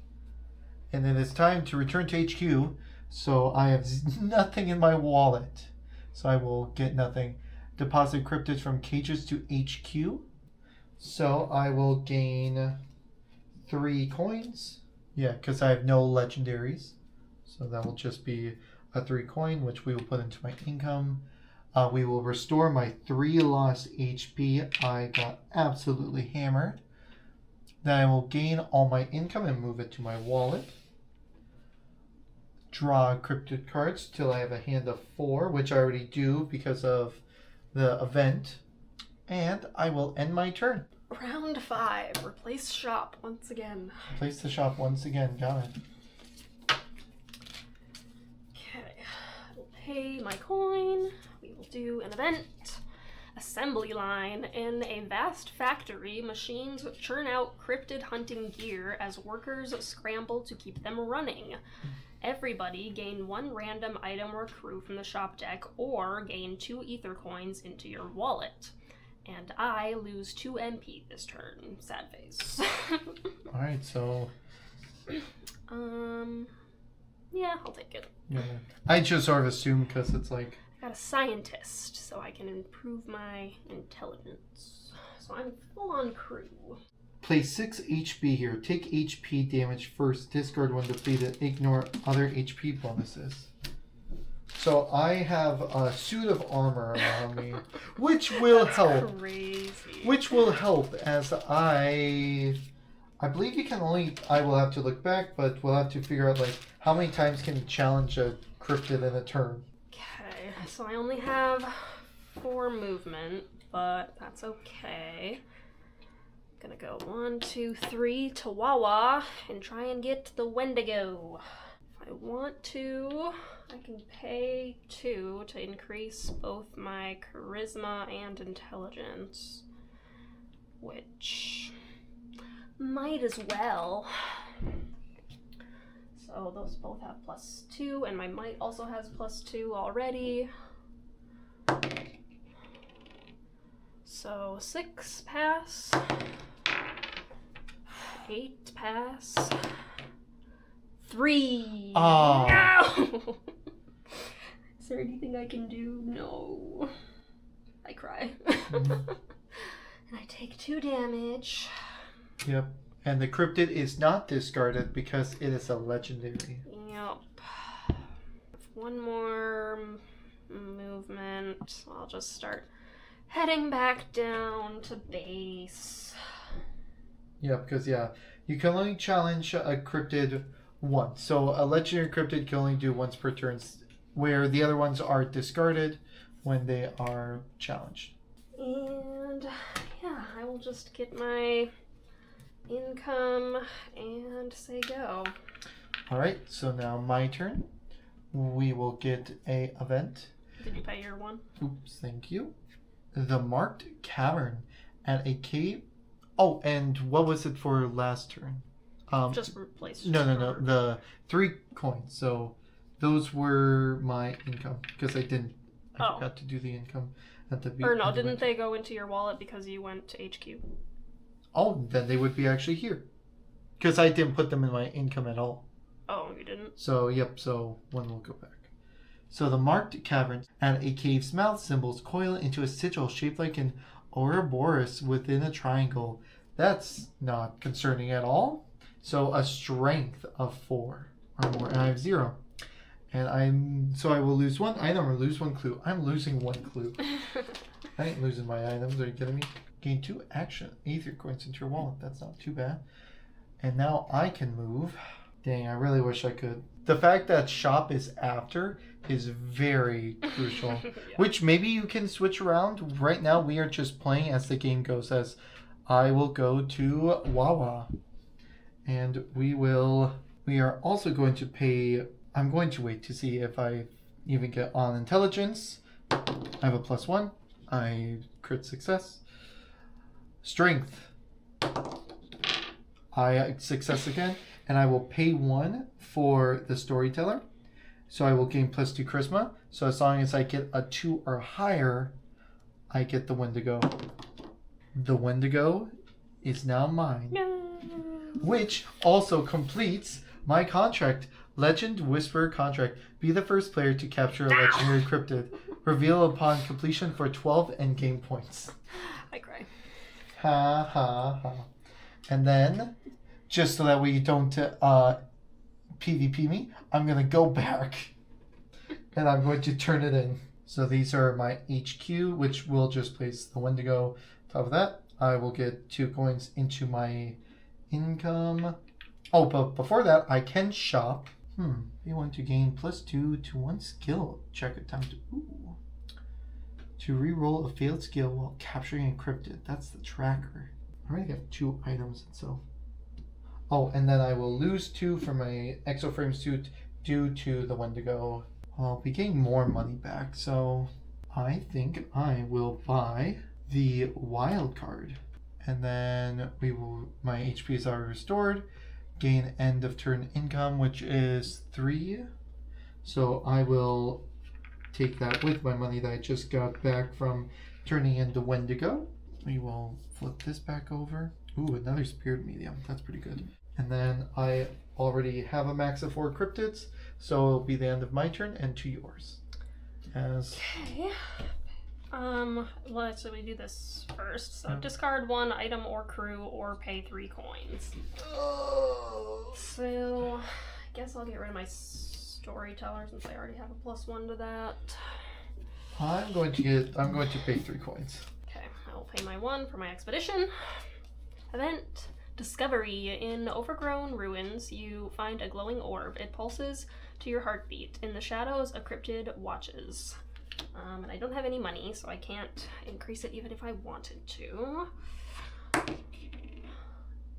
S1: And then it's time to return to HQ. So I have nothing in my wallet. So I will get nothing. Deposit cryptids from cages to HQ. So I will gain 3 coins. Yeah, because I have no legendaries. So that will just be a 3 coin, which we will put into my income. We will restore my 3 lost HP. I got absolutely hammered. Then I will gain all my income and move it to my wallet. Draw cryptid cards till I have a hand of 4, which I already do because of the event. And I will end my turn.
S2: Round 5. Replace shop once again.
S1: Place the shop once again. Got it.
S2: Okay. I will pay my coin. We will do an event. Assembly line. In a vast factory, machines churn out cryptid hunting gear as workers scramble to keep them running. Everybody gain 1 random item or crew from the shop deck, or gain 2 ether coins into your wallet. And I lose 2 MP this turn. Sad face.
S1: Alright, so...
S2: Yeah, I'll take it.
S1: Yeah. I just sort of assume because it's like...
S2: I got a scientist, so I can improve my intelligence. So I'm full on crew.
S1: Place 6 HP here. Take HP damage first. Discard when depleted. Ignore other HP bonuses. So I have a suit of armor on me, which will help.
S2: Crazy.
S1: Which will help as I believe you can only. I will have to look back, but we'll have to figure out like how many times can you challenge a cryptid in a turn.
S2: Okay, so I only have 4 movement, but that's okay. Gonna go 1, 2, 3 to Wawa and try and get the Wendigo. If I want to, I can pay 2 to increase both my charisma and intelligence, which might as well. So those both have +2, and my might also has +2 already. So 6 pass. 8 pass. 3.
S1: Oh.
S2: No! Is there anything I can do? No. I cry.
S1: Mm-hmm.
S2: And I take 2 damage.
S1: Yep. And the cryptid is not discarded because it is a legendary.
S2: Yep. 1 more movement. I'll just start heading back down to base.
S1: Yeah, because you can only challenge a cryptid once. So a legendary cryptid can only do once per turn, where the other ones are discarded when they are challenged.
S2: And yeah, I will just get my income and say go.
S1: Alright, so now my turn. We will get a event.
S2: Did you pay your 1?
S1: Oops, thank you. The Marked Cavern at a cave. Oh, and what was it for last turn?
S2: Just replace.
S1: No. The 3 coins. So those were my income because I forgot to do the income at the beginning.
S2: Or no, didn't they go into your wallet because you went to HQ?
S1: Oh, then they would be actually here because I didn't put them in my income at all.
S2: Oh, you didn't?
S1: So yep. So one will go back. So the Marked Cavern at a cave's mouth symbols coil into a sigil shaped like an Ouroboros within a triangle. That's not concerning at all. So a strength of 4 or more, and I have 0. And I will lose 1 item or lose 1 clue. I'm losing 1 clue. I ain't losing my items. Are you kidding me? Gain 2 action ether coins into your wallet. That's not too bad. And now I can move. Dang, I really wish I could. The fact that shop is after is very crucial. Yeah. Which maybe you can switch around. Right now we are just playing as the game goes, as I will go to Wawa. And we are also going to pay. I'm going to wait to see if I even get on intelligence. I have a +1. I crit success. Strength. I success again. And I will pay 1 for the storyteller. So I will gain +2 charisma. So as long as I get a 2 or higher, I get the Wendigo. The Wendigo is now mine.
S2: No.
S1: Which also completes my contract. Legend Whisperer contract. Be the first player to capture a legendary cryptid. Reveal upon completion for 12 endgame points.
S2: I cry.
S1: Ha ha ha. And then, just so that we don't PvP me, I'm going to go back and I'm going to turn it in. So these are my HQ, which will just place the Wendigo on top of that. I will get 2 coins into my income. Oh, but before that, I can shop. You want to gain +2 to 1 skill check at time to re-roll a failed skill while capturing encrypted. That's the tracker. I already have 2 items, so. Oh, and then I will lose 2 from my exoframe suit due to the Wendigo. I'll be getting more money back, so I think I will buy the wild card. And then my HPs are restored. Gain end of turn income, which is 3. So I will take that with my money that I just got back from turning into Wendigo. We will flip this back over. Ooh, another spirit medium. That's pretty good. And then I already have a max of 4 cryptids, so it'll be the end of my turn and to yours.
S2: Okay. Let's we do this first. So discard 1 item or crew or pay 3 coins. So I guess I'll get rid of my storyteller since I already have a +1 to that.
S1: I'm going to pay 3 coins.
S2: Okay, I will pay my 1 for my expedition. Event Discovery. In overgrown ruins, you find a glowing orb. It pulses to your heartbeat. In the shadows, a cryptid watches. And I don't have any money, so I can't increase it even if I wanted to.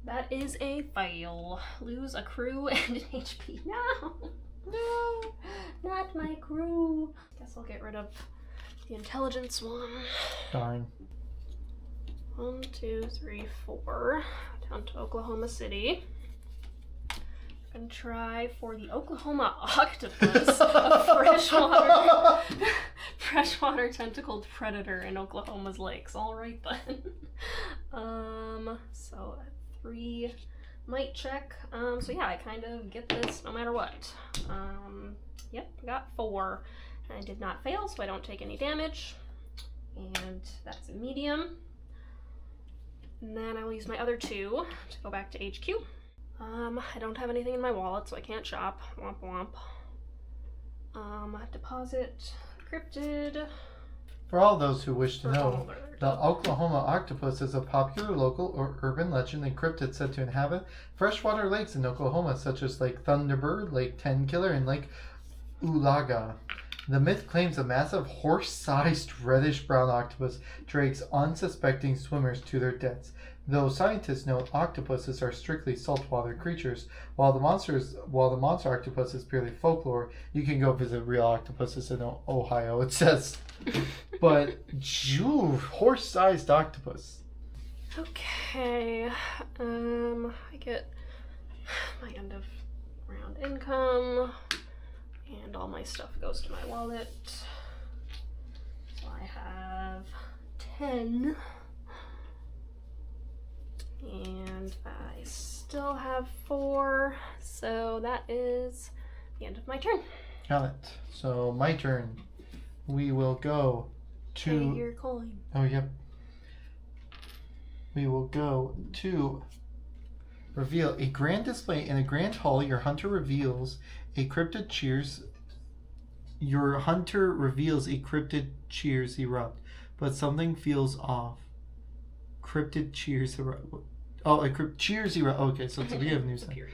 S2: That is a fail. Lose a crew and an HP. No! No! Not my crew. Guess I'll get rid of the intelligence one.
S1: Darn.
S2: 1, 2, 3, 4. Down to Oklahoma City. And try for the Oklahoma octopus, a freshwater tentacled predator in Oklahoma's lakes. All right then. So a 3 might check. So yeah, I kind of get this no matter what. Yep, I got 4, and I did not fail, so I don't take any damage. And that's a medium. And then I will use my other 2 to go back to HQ. I don't have anything in my wallet, so I can't shop. Womp womp. Deposit cryptid.
S1: For all those who wish to know, the Oklahoma octopus is a popular local or urban legend and cryptid said to inhabit freshwater lakes in Oklahoma, such as Lake Thunderbird, Lake Tenkiller, and Lake Ulaga. The myth claims a massive horse-sized reddish-brown octopus drags unsuspecting swimmers to their deaths. Though scientists note octopuses are strictly saltwater creatures, while the monster octopus is purely folklore. You can go visit real octopuses in Ohio, it says. But, horse-sized octopus.
S2: Okay, I get my end of round income, and all my stuff goes to my wallet. So I have 10. And I still have 4, so that is the end of my turn.
S1: Got it. So my turn. We will go to...
S2: Pay your coin.
S1: Oh, yep. We will go to reveal a grand display in a grand hall. Your hunter reveals a cryptid cheers. Your hunter reveals a cryptid cheers erupt, but something feels off. Cryptid cheers erupt. Oh, a cheers erupt. Okay, so it's a beginning of new sentence.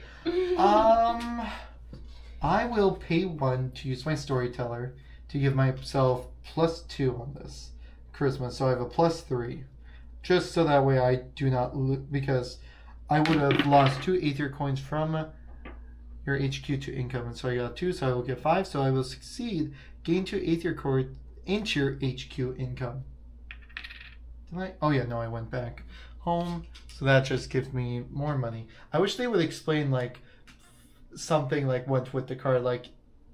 S1: I will pay 1 to use my storyteller to give myself +2 on this charisma, so I have a +3. Just so that way I do not because I would have lost 2 Aether coins from your HQ to income, and so I got 2, so I will get 5. So I will succeed, gain 2 Aether into your HQ income. Did I? Oh yeah, no, I went back home. So that just gives me more money. I wish they would explain like something like went with the card, like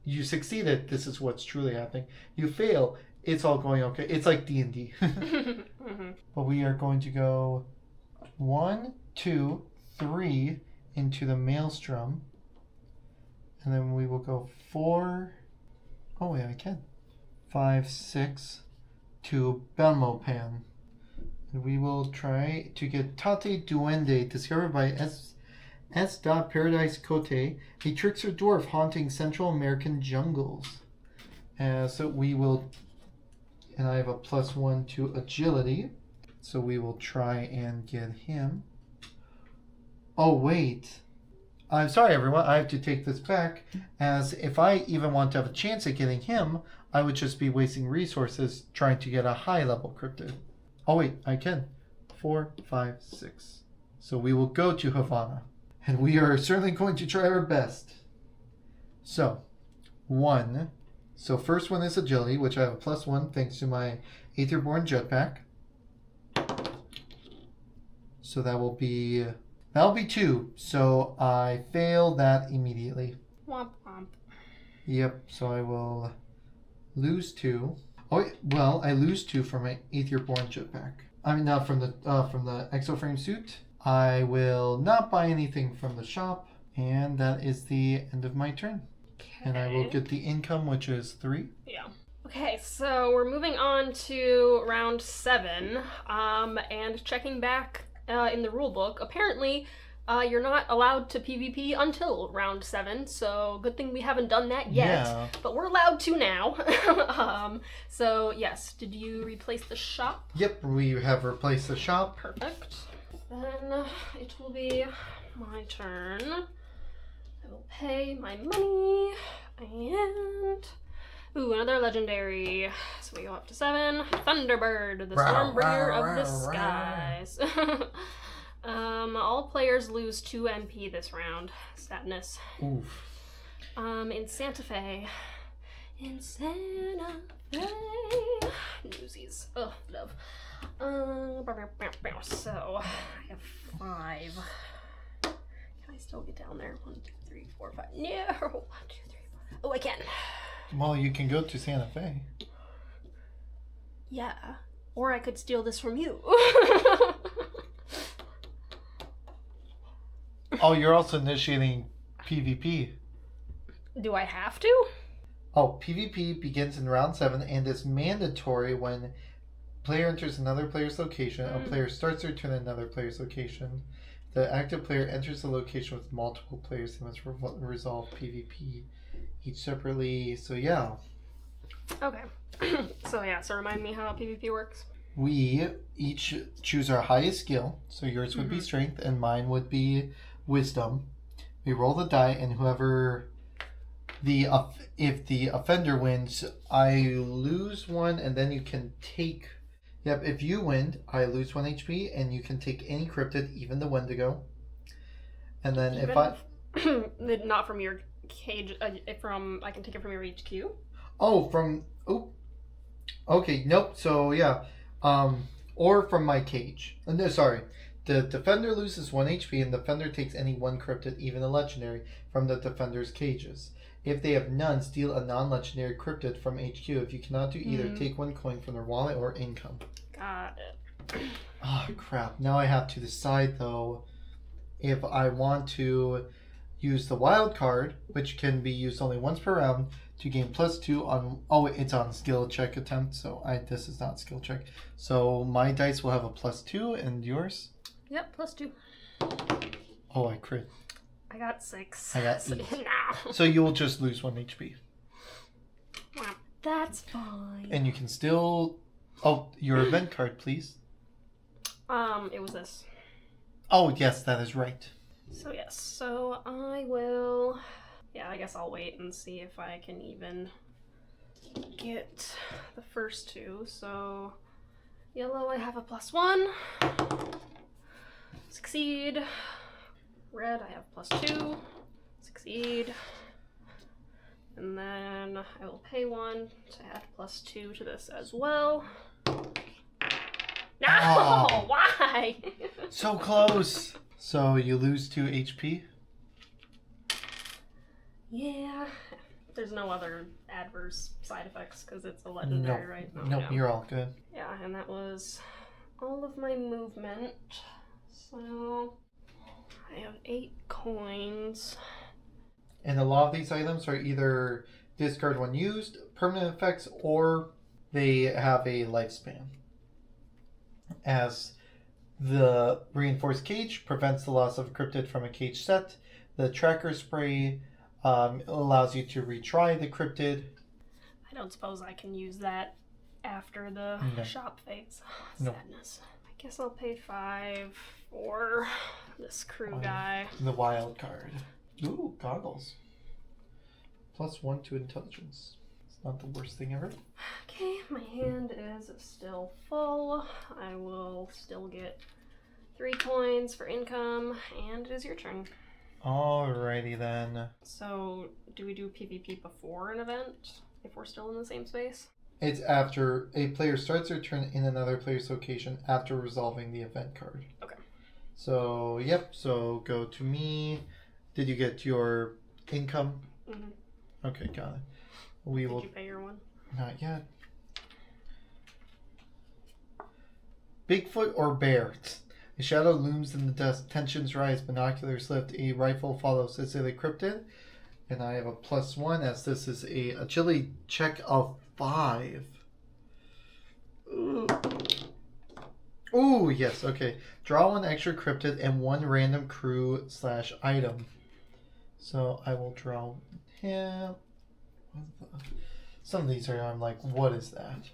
S1: you succeeded, this is what's truly happening. You fail, it's all going okay. It's like D&D.
S2: Mm-hmm.
S1: But we are going to go 1, 2, 3 into the maelstrom. And then we will go 4. Oh wait, I can. 5, 6 to Belmopan. And we will try to get Tate Duende, discovered by S. Paradise Cote, a trickster dwarf haunting Central American jungles. So we will, and I have a +1 to agility, so we will try and get him. Oh wait, I'm sorry everyone, I have to take this back, as if I even want to have a chance at getting him, I would just be wasting resources trying to get a high level cryptid. Oh wait, I can. 4, 5, 6. So we will go to Havana. And we are certainly going to try our best. So, 1. So first one is agility, which I have a +1 thanks to my Aetherborn jetpack. So that'll be 2. So I fail that immediately.
S2: Womp womp.
S1: Yep. So I will lose 2. Oh well, I lose 2 from my Aetherborn jetpack. I mean, not from the exoframe suit. I will not buy anything from the shop, and that is the end of my turn.
S2: Okay.
S1: And I will get the income, which is 3.
S2: Yeah. Okay, so we're moving on to round 7, and checking back in the rulebook. Apparently, you're not allowed to PvP until round 7, so good thing we haven't done that yet.
S1: Yeah.
S2: But we're allowed to now. So yes, did you replace the shop?
S1: Yep, we have replaced the shop.
S2: Perfect. Then it will be my turn. I will pay my money, and ooh, another legendary. So we go up to 7. Thunderbird, the Stormbringer of the Skies. All players lose 2 MP this round. Sadness.
S1: Oof.
S2: In Santa Fe. Newsies. Ugh, love. So I have 5. Can I still get down there? 1, 2, 3, 4, 5. No. 1, 2, 3, 4. Oh, I can.
S1: Well, you can go to Santa Fe.
S2: Yeah. Or I could steal this from you.
S1: Oh, you're also initiating PvP.
S2: Do I have to?
S1: Oh, PvP begins in round 7 and is mandatory when player enters another player's location. A player starts their turn at another player's location. The active player enters the location with multiple players. They must resolve PvP each separately. So yeah.
S2: Okay. So remind me how PvP works.
S1: We each choose our highest skill. So yours would be strength and mine would be wisdom. We roll the die, and whoever if the offender wins, I lose 1, and then you can take. Yep, if you win, I lose 1 HP, and you can take any cryptid, even the Wendigo. And then if I
S2: not from your cage, I can take it from your HQ.
S1: Okay, nope. So yeah, or from my cage. No, sorry. The defender loses 1 HP, and the defender takes any 1 cryptid, even a legendary, from the defender's cages. If they have none, steal a non-legendary cryptid from HQ. If you cannot do either, take 1 coin from their wallet or income.
S2: Got it.
S1: Oh, crap. Now I have to decide, though, if I want to use the wild card, which can be used only once per round, to gain +2 on... Oh, it's on skill check attempt, so this is not skill check. So my dice will have a +2, and yours?
S2: Yep, +2.
S1: Oh, I crit.
S2: I got 6.
S1: I got 8.
S2: No.
S1: So you will just lose 1 HP.
S2: That's fine.
S1: And you can still... Oh, your event card, please.
S2: It was this.
S1: Oh, yes, that is right.
S2: So yes, so I will... Yeah, I guess I'll wait and see if I can even get the first 2. So, yellow, I have a +1. Succeed. Red, I have +2. Succeed. And then I will pay 1 to add +2 to this as well. No!
S1: Oh.
S2: Why?
S1: So close. So you lose 2 HP.
S2: Yeah. There's no other adverse side effects because it's a legendary, right?
S1: Nope,
S2: yeah.
S1: you're all good.
S2: Yeah, and that was all of my movement. So I have 8 coins.
S1: And a lot of these items are either discard when used, permanent effects, or they have a lifespan. As the reinforced cage prevents the loss of a cryptid from a cage set, the tracker spray allows you to retry the cryptid.
S2: I don't suppose I can use that after the shop phase.
S1: No.
S2: Sadness. I guess I'll pay 5 for this crew guy.
S1: The wild card. Ooh, goggles. +1 to intelligence. It's not the worst thing ever.
S2: Okay, my hand is still full. I will still get 3 coins for income, and it is your turn.
S1: Alrighty then.
S2: So, do we do PvP before an event, if we're still in the same space?
S1: It's after a player starts their turn in another player's location after resolving the event card.
S2: Okay.
S1: So, yep, so go to me. Did you get your income?
S2: Mm-hmm.
S1: Okay, got it.
S2: Did you pay your 1?
S1: Not yet. Bigfoot or bear? A shadow looms in the dust. Tensions rise. Binoculars lift. A rifle follows. Is it a cryptid? And I have a +1 as this is a agility check of 5. Ooh, yes, okay. Draw 1 extra cryptid and 1 random crew/item. So I will draw him. Some of these are, I'm like, what is that?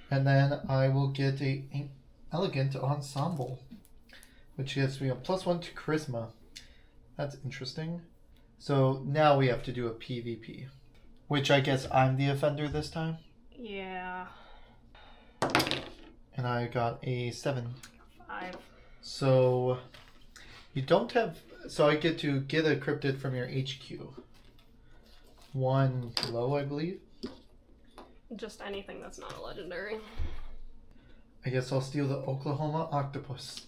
S1: And then I will get an elegant ensemble, which gives me a +1 to charisma. That's interesting. So now we have to do a PvP, which I guess I'm the offender this time.
S2: Yeah.
S1: And I got a 7.
S2: 5.
S1: So you don't have. So I get to get a cryptid from your HQ. 1 low, I believe.
S2: Just anything that's not a legendary.
S1: I guess I'll steal the Oklahoma octopus.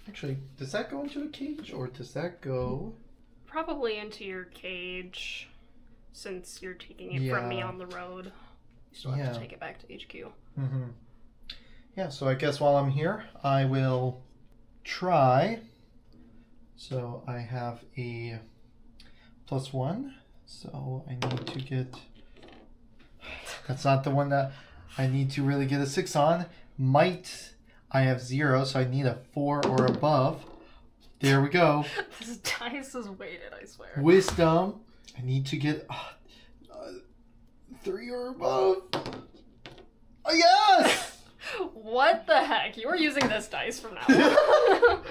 S1: Actually, does that go into a cage or does that go?
S2: Probably into your cage, since you're taking it from me on the road. You still have to take it back to HQ.
S1: Mm-hmm. Yeah, so I guess while I'm here, I will try. So I have a +1. So I need to get... That's not the one that I need to really get a 6 on. Might, I have 0, so I need a 4 or above. There we go.
S2: This dice is weighted, I swear.
S1: Wisdom. I need to get 3 or above. Oh, yes!
S2: What the heck? You were using this dice from now on.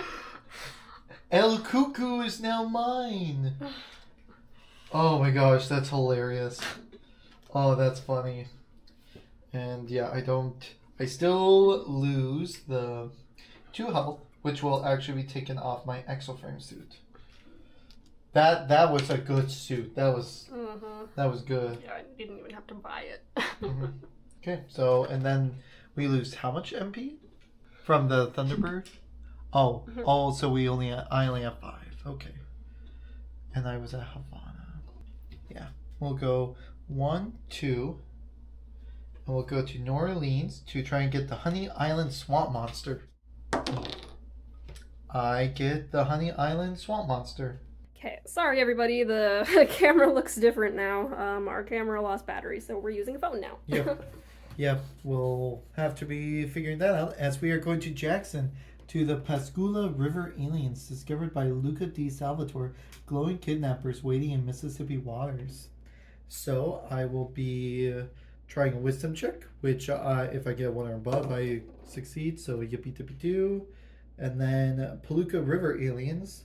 S1: El Cuckoo is now mine. Oh my gosh, that's hilarious. Oh, that's funny. And yeah, I still lose the 2 health, which will actually be taken off my exoframe suit. That was a good suit. That was good.
S2: Yeah, I didn't even have to buy it.
S1: Okay, so and then we lose how much MP from the Thunderbird? Oh, so I only have 5. Okay, and I was at Havana. Yeah, we'll go 1, 2, and we'll go to New Orleans to try and get the Honey Island Swamp Monster. I get the Honey Island Swamp Monster.
S2: Okay, sorry everybody, the camera looks different now. Our camera lost battery, so we're using a phone now.
S1: Yep, we'll have to be figuring that out as we are going to Jackson to the Pascagoula River aliens discovered by Luca Di Salvatore, glowing kidnappers waiting in Mississippi waters. So I will be trying a wisdom check, which if I get 1 or above, I succeed. So yippee tippee doo. And then Palooka River aliens,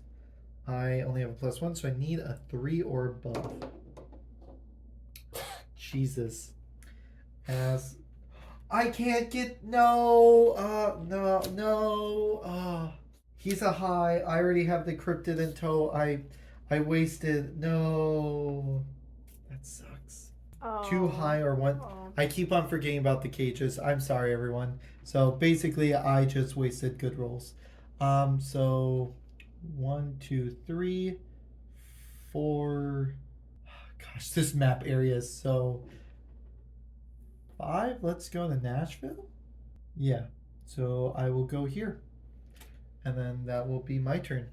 S1: I only have a +1, so I need a 3 or above. Jesus. As I can't get no. He's a high. I already have the cryptid in tow. I wasted. No. That sucks. Too high or one.
S2: Oh.
S1: I keep on forgetting about the cages. I'm sorry, everyone. So basically, I just wasted good rolls. So 1, 2, 3, 4. Gosh, this map area is so. 5. Let's go to Nashville. Yeah. So I will go here, and then that will be my turn.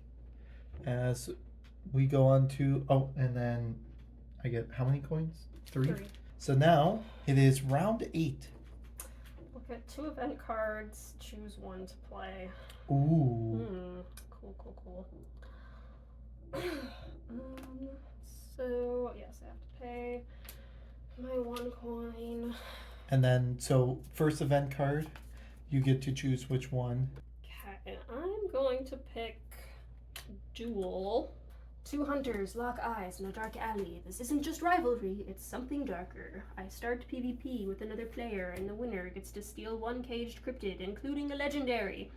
S1: As we go on to and then I get how many coins? 3. So now it is round 8.
S2: Look at 2 event cards. Choose one to play.
S1: Ooh.
S2: Cool. So yes, I have to pay my 1 coin.
S1: And then so first event card, you get to choose which one.
S2: Okay, I'm going to pick Duel. 2 hunters lock eyes in a dark alley. This isn't just rivalry, it's something darker. I start PvP with another player, and the winner gets to steal 1 caged cryptid, including a legendary.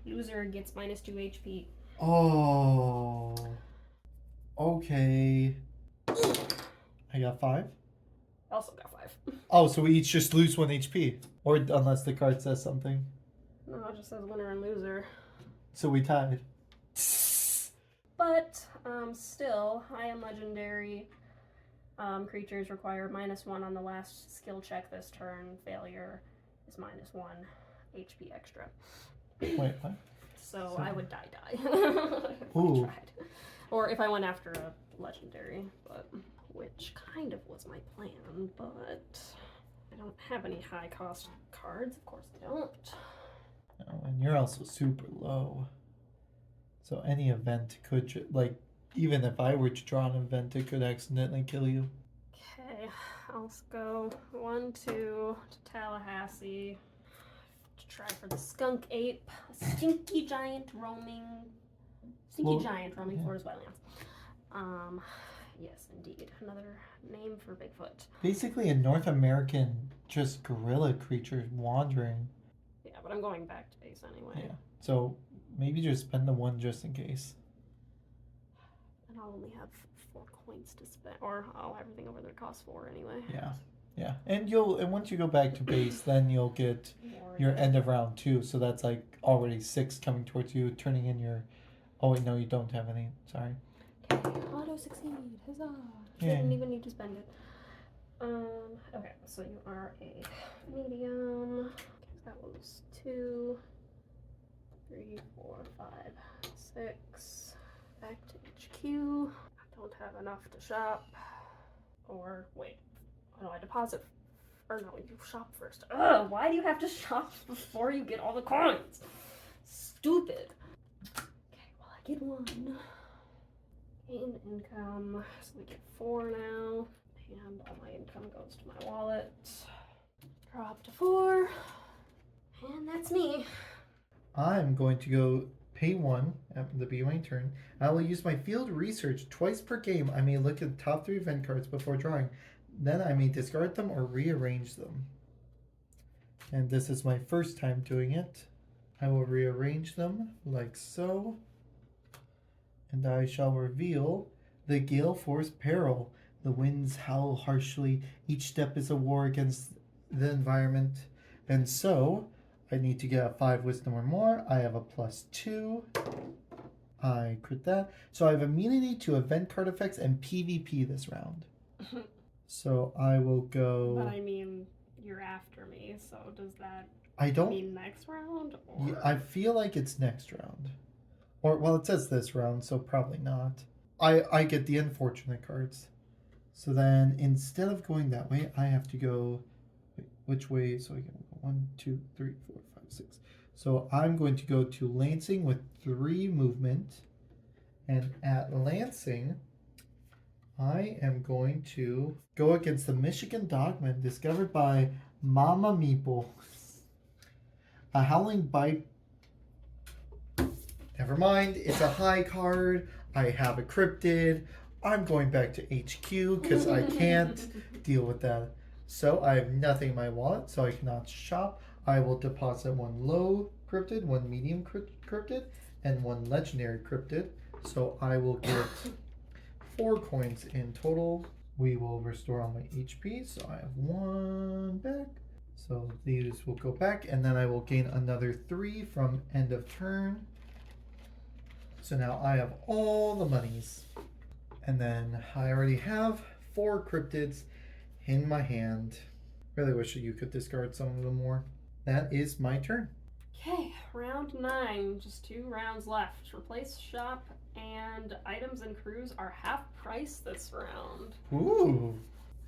S2: Loser gets -2 HP.
S1: Oh. Okay. I got 5.
S2: Also got 5.
S1: Oh, so we each just lose 1 HP. Or unless the card says something.
S2: No, it just says winner and loser.
S1: So we tied.
S2: But, still, high and legendary creatures require -1 on the last skill check this turn. Failure is -1 HP extra.
S1: Wait, what?
S2: So I would die. if
S1: Ooh.
S2: I tried. Or if I went after a legendary, but which kind of was my plan, but I don't have any high cost cards. Of course I don't.
S1: Oh, and you're also super low. So any event could, even if I were to draw an event, it could accidentally kill you.
S2: Okay, I'll go 1, 2 to Tallahassee to try for the skunk ape, a stinky giant roaming Florida's wetlands. Yes, indeed, another name for Bigfoot.
S1: Basically a North American just gorilla creature wandering.
S2: Yeah, but I'm going back to base anyway.
S1: Yeah, so maybe just spend the 1 just in case.
S2: And I'll only have 4 coins to spend, or everything over there costs 4 anyway.
S1: Yeah, and once you go back to base, then you'll get your end of round 2. So that's like already 6 coming towards you, turning in your. Oh wait, no, you don't have any. Sorry.
S2: Okay, auto succeed, huzzah!
S1: Yeah.
S2: Didn't even need to spend it. Okay, so you are a medium. Okay, that was 2, 3, 4, 5, 6. Back to HQ. I don't have enough to shop. Or wait, no, I deposit. Or no, you shop first. Ugh, why do you have to shop before you get all the coins? Stupid. Okay, well I get 1. Gain income, so we get 4 now. And all my income goes to my wallet. Drop to 4. And that's me.
S1: I'm going to go pay 1 at the beginning of my turn. I will use my field research twice per game. I may look at the top 3 event cards before drawing. Then I may discard them or rearrange them. And this is my first time doing it. I will rearrange them like so. And I shall reveal the Gale Force Peril. The winds howl harshly. Each step is a war against the environment. And so I need to get a 5 wisdom or more. I have a +2. I crit that. So I have immunity to event card effects and PvP this round. So I will go.
S2: But I mean, you're after me, so does that mean next round? Or?
S1: Yeah, I feel like it's next round. Or, well, it says this round, so probably not. I get the unfortunate cards. So then instead of going that way, I have to go. Wait, which way? So I can go 1, 2, 3, 4, 5, 6. So I'm going to go to Lansing with 3 movement. And at Lansing, I am going to go against the Michigan Dogman discovered by Mama Meeple. A Howling Bite. Never mind, it's a high card. I have a cryptid. I'm going back to HQ because I can't deal with that. So I have nothing in my wallet, so I cannot shop. I will deposit 1 low cryptid, 1 medium cryptid, and 1 legendary cryptid. So I will get 4 coins in total. We will restore all my HP, so I have 1 back. So these will go back, and then I will gain another 3 from end of turn. So now I have all the monies. And then I already have 4 cryptids in my hand. Really wish that you could discard some of them more. That is my turn.
S2: Okay, round 9. Just 2 rounds left. Replace shop, and items and crews are half price this round.
S1: Ooh.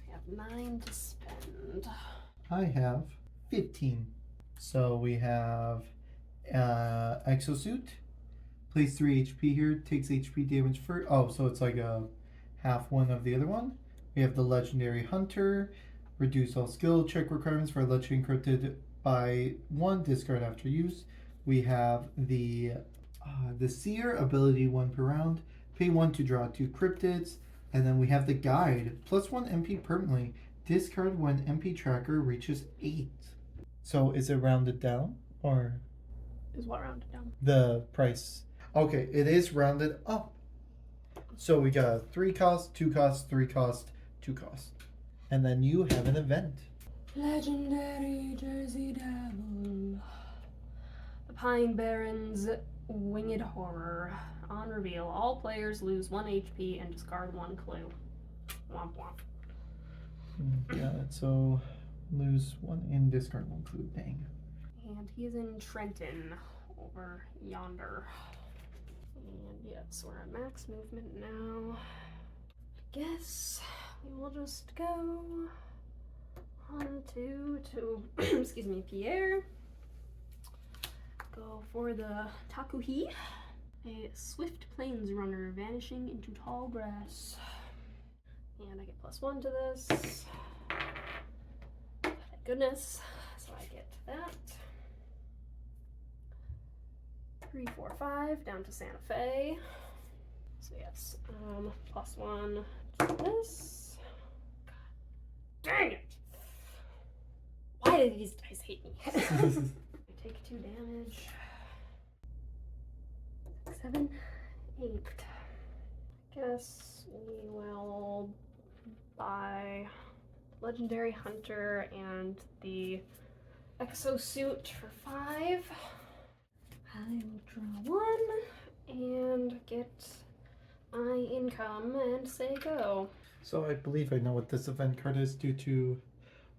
S2: I have 9 to spend.
S1: I have 15. So we have Exosuit. Place 3 HP here. Takes HP damage for... Oh, so it's like a half one of the other one. We have the Legendary Hunter. Reduce all skill check requirements for Legendary Cryptid by 1. Discard after use. We have the Seer. Ability 1 per round. Pay 1 to draw 2 cryptids. And then we have the Guide. Plus 1 MP permanently. Discard when MP tracker reaches 8. So is it rounded down? Or...
S2: Is what rounded down?
S1: The price. Okay, it is rounded up. So we got a 3 cost, 2 cost, 3 cost, 2 cost. And then you have an event.
S2: Legendary Jersey Devil. The Pine Barrens Winged Horror. On reveal, all players lose 1 HP and discard 1 clue. Womp womp.
S1: Got it. So lose 1 and discard 1 clue. Dang.
S2: And he is in Trenton, over yonder. And yes, we're at max movement now. I guess we will just go on to excuse me, Pierre. Go for the Takuhi, a swift plains runner vanishing into tall grass. And I get +1 to this. Thank goodness. So I get that. 3, 4, 5 down to Santa Fe. So yes, +1 to this. God dang it! Why do these dice hate me? I take 2 damage. 7, 8. Guess we will buy Legendary Hunter and the Exosuit for 5. I will draw 1 and get my income and say go.
S1: So I believe I know what this event card is due to...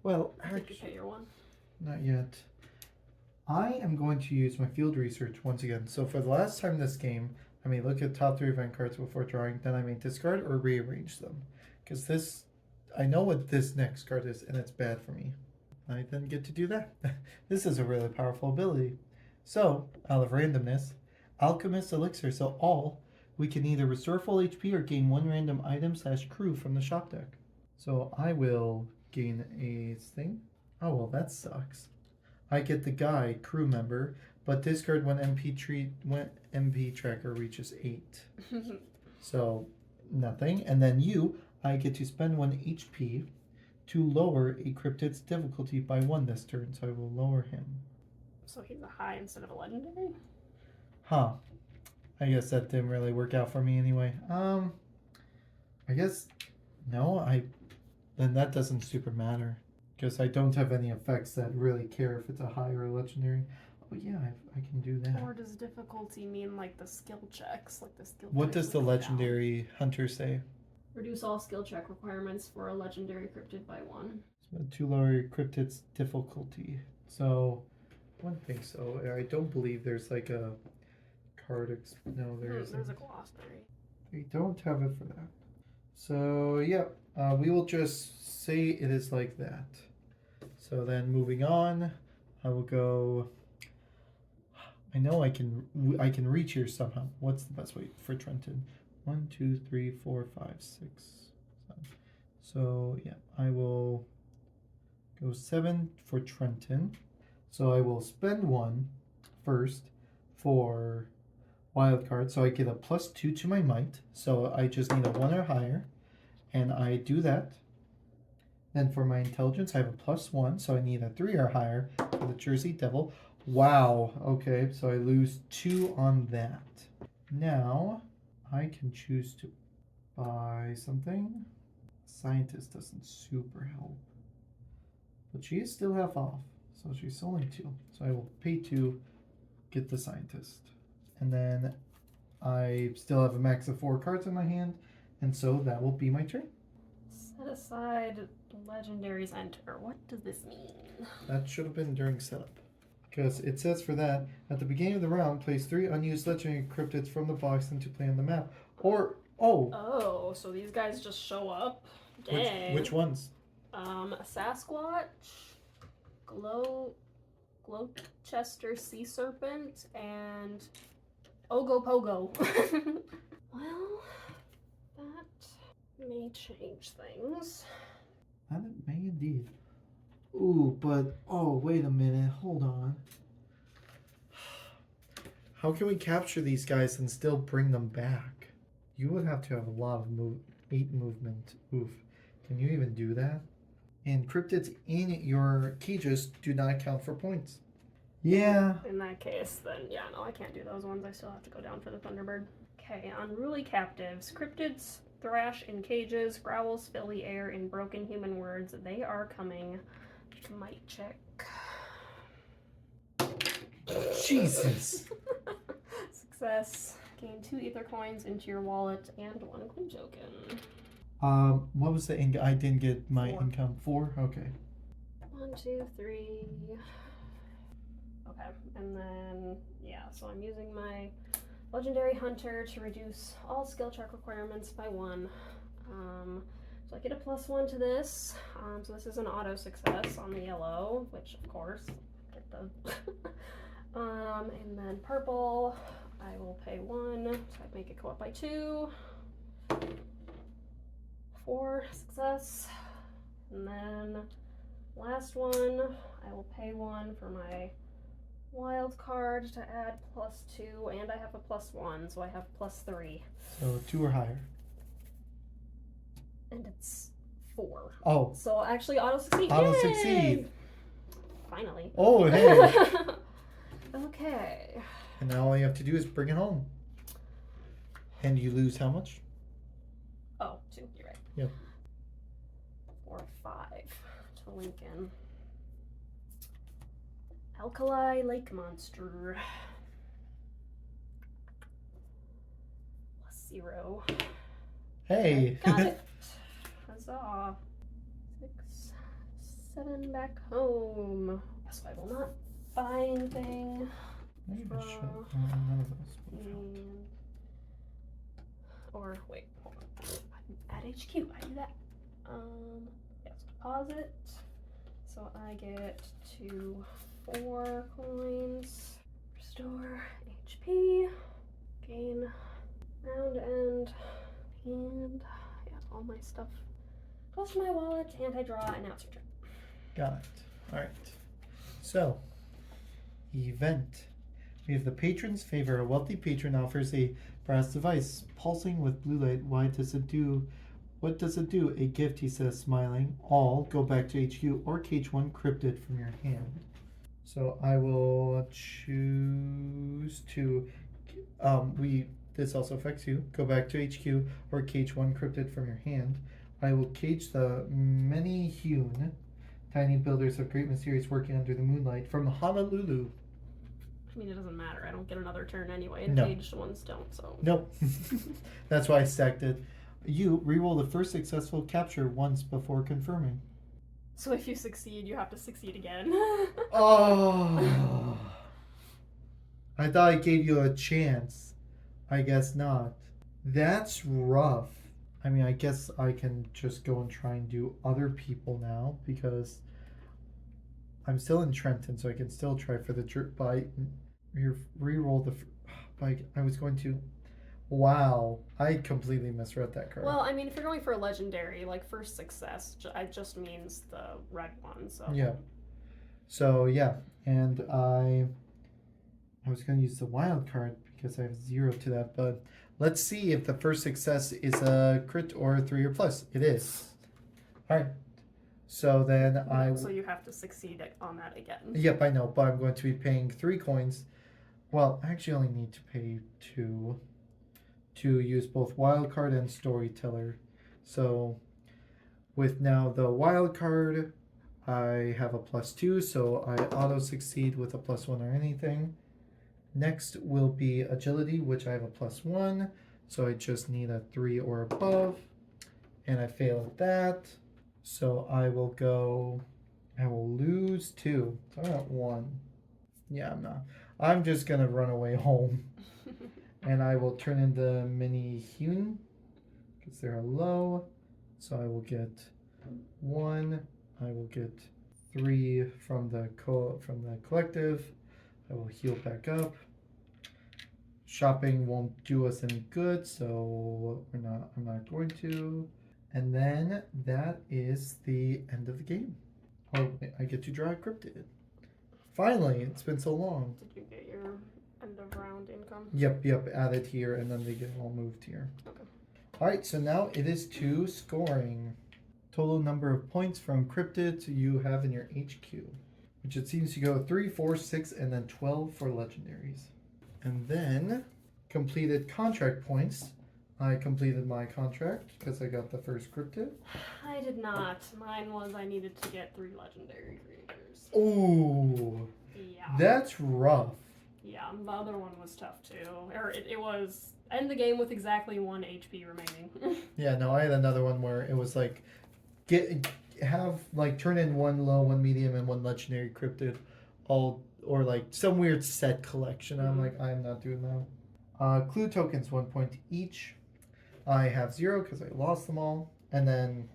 S1: Well,
S2: Did you pay your 1?
S1: Not yet. I am going to use my field research once again. So for the last time this game, I may look at top 3 event cards before drawing, then I may discard or rearrange them. Because this... I know what this next card is, and it's bad for me. I didn't get to do that. This is a really powerful ability. So, out of randomness, Alchemist Elixir, so all, we can either restore full HP or gain 1 random item / crew from the shop deck. So I will gain a thing. Oh, well, that sucks. I get the guide crew member, but discard when MP tracker reaches 8. So, nothing. And then I get to spend 1 HP to lower a cryptid's difficulty by 1 this turn, so I will lower him.
S2: So he's a high instead of a legendary?
S1: Huh. I guess that didn't really work out for me anyway. I guess... No, then that doesn't super matter. Because I don't have any effects that really care if it's a high or a legendary. Oh yeah, I can do that.
S2: Or does difficulty mean like the skill checks? Like the skill
S1: What
S2: checks
S1: does the
S2: would go down?
S1: Legendary Hunter say?
S2: Reduce all skill check requirements for a legendary cryptid by 1.
S1: So to lower cryptid's difficulty. So... I wouldn't think so. I don't believe there's like a card. No, there's
S2: a glossary.
S1: We don't have it for that. So yeah, we will just say it is like that. So then moving on, I will go. I know I can reach here somehow. What's the best way for Trenton? 1, 2, 3, 4, 5, 6, 7. So yeah, I will go 7 for Trenton. So I will spend 1 first for wild card. So I get a +2 to my might. So I just need a 1 or higher. And I do that. Then for my intelligence, I have a +1. So I need a 3 or higher for the Jersey Devil. Wow. Okay. So I lose 2 on that. Now I can choose to... buy something. Scientist doesn't super help. But she is still half off. So she's only 2. So I will pay 2, get the scientist. And then I still have a max of 4 cards in my hand. And so that will be my turn.
S2: Set aside legendaries enter. What does this mean?
S1: That should have been during setup. Because it says for that, at the beginning of the round, place 3 unused legendary cryptids from the box into play on the map. Or,
S2: Oh, so these guys just show up? Dang.
S1: Which ones?
S2: A Sasquatch, Glowchester Sea Serpent, and Ogopogo. Well, that may change things.
S1: That it may indeed. Ooh, but, wait a minute, hold on. How can we capture these guys and still bring them back? You would have to have a lot of 8 movement. Oof. Can you even do that? And cryptids in your cages do not count for points. Yeah.
S2: In that case, then, yeah, no, I can't do those ones. I still have to go down for the Thunderbird. Okay, unruly captives. Cryptids thrash in cages, growls fill the air in broken human words. They are coming. Might check.
S1: Jesus.
S2: Success. Gain 2 ether coins into your wallet and 1 clue token.
S1: What was the income? I didn't get my
S2: 4.
S1: income. 4? Okay.
S2: 1, 2, 3. Okay, and then, yeah, so I'm using my Legendary Hunter to reduce all skill check requirements by 1. So I get a +1 to this. So this is an auto success on the yellow, which of course, get the... and then purple, I will pay 1, so I make it go up by 2. 4 success. And then last one, I will pay 1 for my wild card to add +2, and I have a +1, so I have +3.
S1: So 2 or higher.
S2: And it's 4.
S1: Oh.
S2: So actually auto succeed.
S1: Auto
S2: Yay!
S1: succeed.
S2: Finally.
S1: Oh, hey.
S2: Okay.
S1: And now all you have to do is bring it home. And you lose how much?
S2: Oh, 2, you're right.
S1: Yep.
S2: 4, 5 to Lincoln. Alkali Lake Monster. +0.
S1: Hey.
S2: I got it. Huzzah. 6, 7 back home. So I will not buy anything.
S1: Maybe I should.
S2: Draw.
S1: None of those.
S2: And, or wait, hold on. At HQ, I do that. Yes, deposit. So I get 2, 4 coins. Restore HP. Gain round end. And yeah, all my stuff goes to my wallet, and I draw, and now it's your turn.
S1: Got it. Alright. So, event. We have the patron's favor. A wealthy patron offers a brass device pulsing with blue light. Why does it do? What does it do? A gift, he says, smiling. All go back to HQ or cage 1 cryptid from your hand. So I will choose to. This also affects you. Go back to HQ or cage 1 cryptid from your hand. I will cage the many-hewn tiny builders of great mysterious working under the moonlight from Honolulu.
S2: I mean, it doesn't matter. I don't get another turn anyway.
S1: No.
S2: Caged ones don't, so.
S1: Nope. That's why I stacked it. You reroll the first successful capture once before confirming.
S2: So if you succeed, you have to succeed again.
S1: Oh. I thought I gave you a chance. I guess not. That's rough. I mean, I guess I can just go and try and do other people now because I'm still in Trenton, so I can still try for the bite. Reroll the. I was going to. Wow, I completely misread that card.
S2: Well, I mean, if you're going for a legendary, like first success, it just means the red one. So
S1: yeah. So yeah, and I was going to use the wild card because I have 0 to that, but let's see if the first success is a crit or a 3 or plus. It is. All right. So then
S2: So you have to succeed on that again.
S1: Yep, I know, but I'm going to be paying 3 coins. Well, I actually only need to pay 2. to use both wildcard and storyteller. So with now the wildcard, I have a +2, so I auto succeed with a +1 or anything. Next will be agility, which I have a +1, so I just need a 3 or above, and I fail at that. So I will lose 2. So I'm at 1. Yeah, I'm not. I'm just gonna run away home. And I will turn into mini human because they're low. So I will get 1. I will get 3 from the collective. I will heal back up. Shopping won't do us any good, so I'm not going to. And then that is the end of the game. Oh, I get to draw a cryptid. Finally, it's been so long.
S2: Did you get your end of round income?
S1: Yep, added here, and then they get all moved here.
S2: Okay.
S1: Alright, so now it is to scoring. Total number of points from cryptids you have in your HQ, which it seems to go 3, 4, 6, and then 12 for legendaries. And then completed contract points. I completed my contract because I got the first cryptid.
S2: I did not. Mine was I needed to get 3 legendary creatures.
S1: Ooh.
S2: Yeah.
S1: That's rough.
S2: Yeah, the other one was tough too. Or it was end the game with exactly 1 HP remaining.
S1: Yeah, no, I had another one where it was like turn in 1 low, 1 medium, and 1 legendary cryptid, all or like some weird set collection. I'm like, I'm not doing that. Clue tokens 1 point each. I have 0 because I lost them all, and then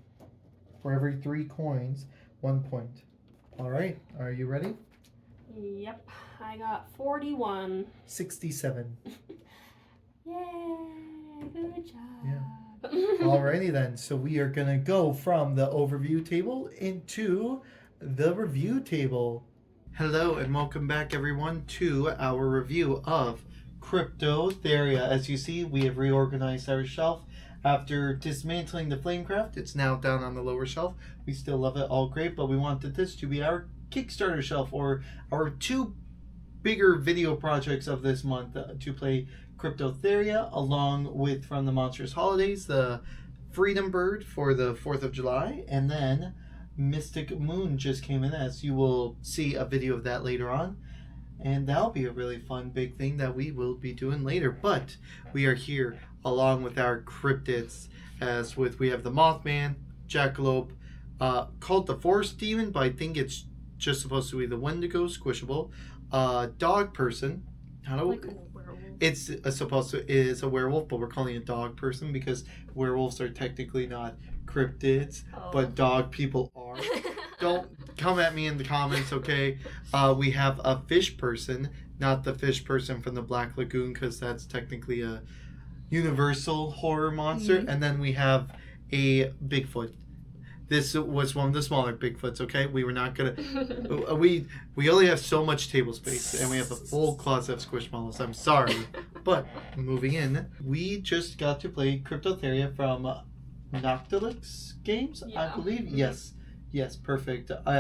S1: for every 3 coins, 1 point. All right, are you ready?
S2: Yep, I got 41.
S1: 67.
S2: Yay, good job.
S1: Yeah. Alrighty then, so we are gonna go from the overview table into the review table. Hello and welcome back everyone to our review of Kryptothera. As you see, we have reorganized our shelf. After dismantling the Flamecraft, it's now down on the lower shelf. We still love it all great, but we wanted this to be our Kickstarter shelf, or our 2 bigger video projects of this month to play Kryptothera, along with from the Monstrous Holidays, the Freedom Bird for the 4th of July, and then Mystic Moon just came in, as you will see a video of that later on. And that'll be a really fun big thing that we will be doing later. But we are here along with our cryptids, we have the Mothman, Jackalope, called the Forest Demon, but I think it's just supposed to be the Wendigo Squishable, Dog Person.
S2: Like a werewolf.
S1: It's it is a werewolf, but we're calling it Dog Person because werewolves are technically not cryptids, but dog people are. Don't come at me in the comments, okay? We have a Fish Person, not the Fish Person from the Black Lagoon, because that's technically a universal horror monster. And then we have a Bigfoot. This was one of the smaller Bigfoots, okay? We were not gonna... we only have so much table space, and we have a full closet of Squishmallows. I'm sorry. But, moving in, we just got to play Kryptothera from NoctiLux Games,
S2: Yeah.
S1: I believe. Yes, perfect. I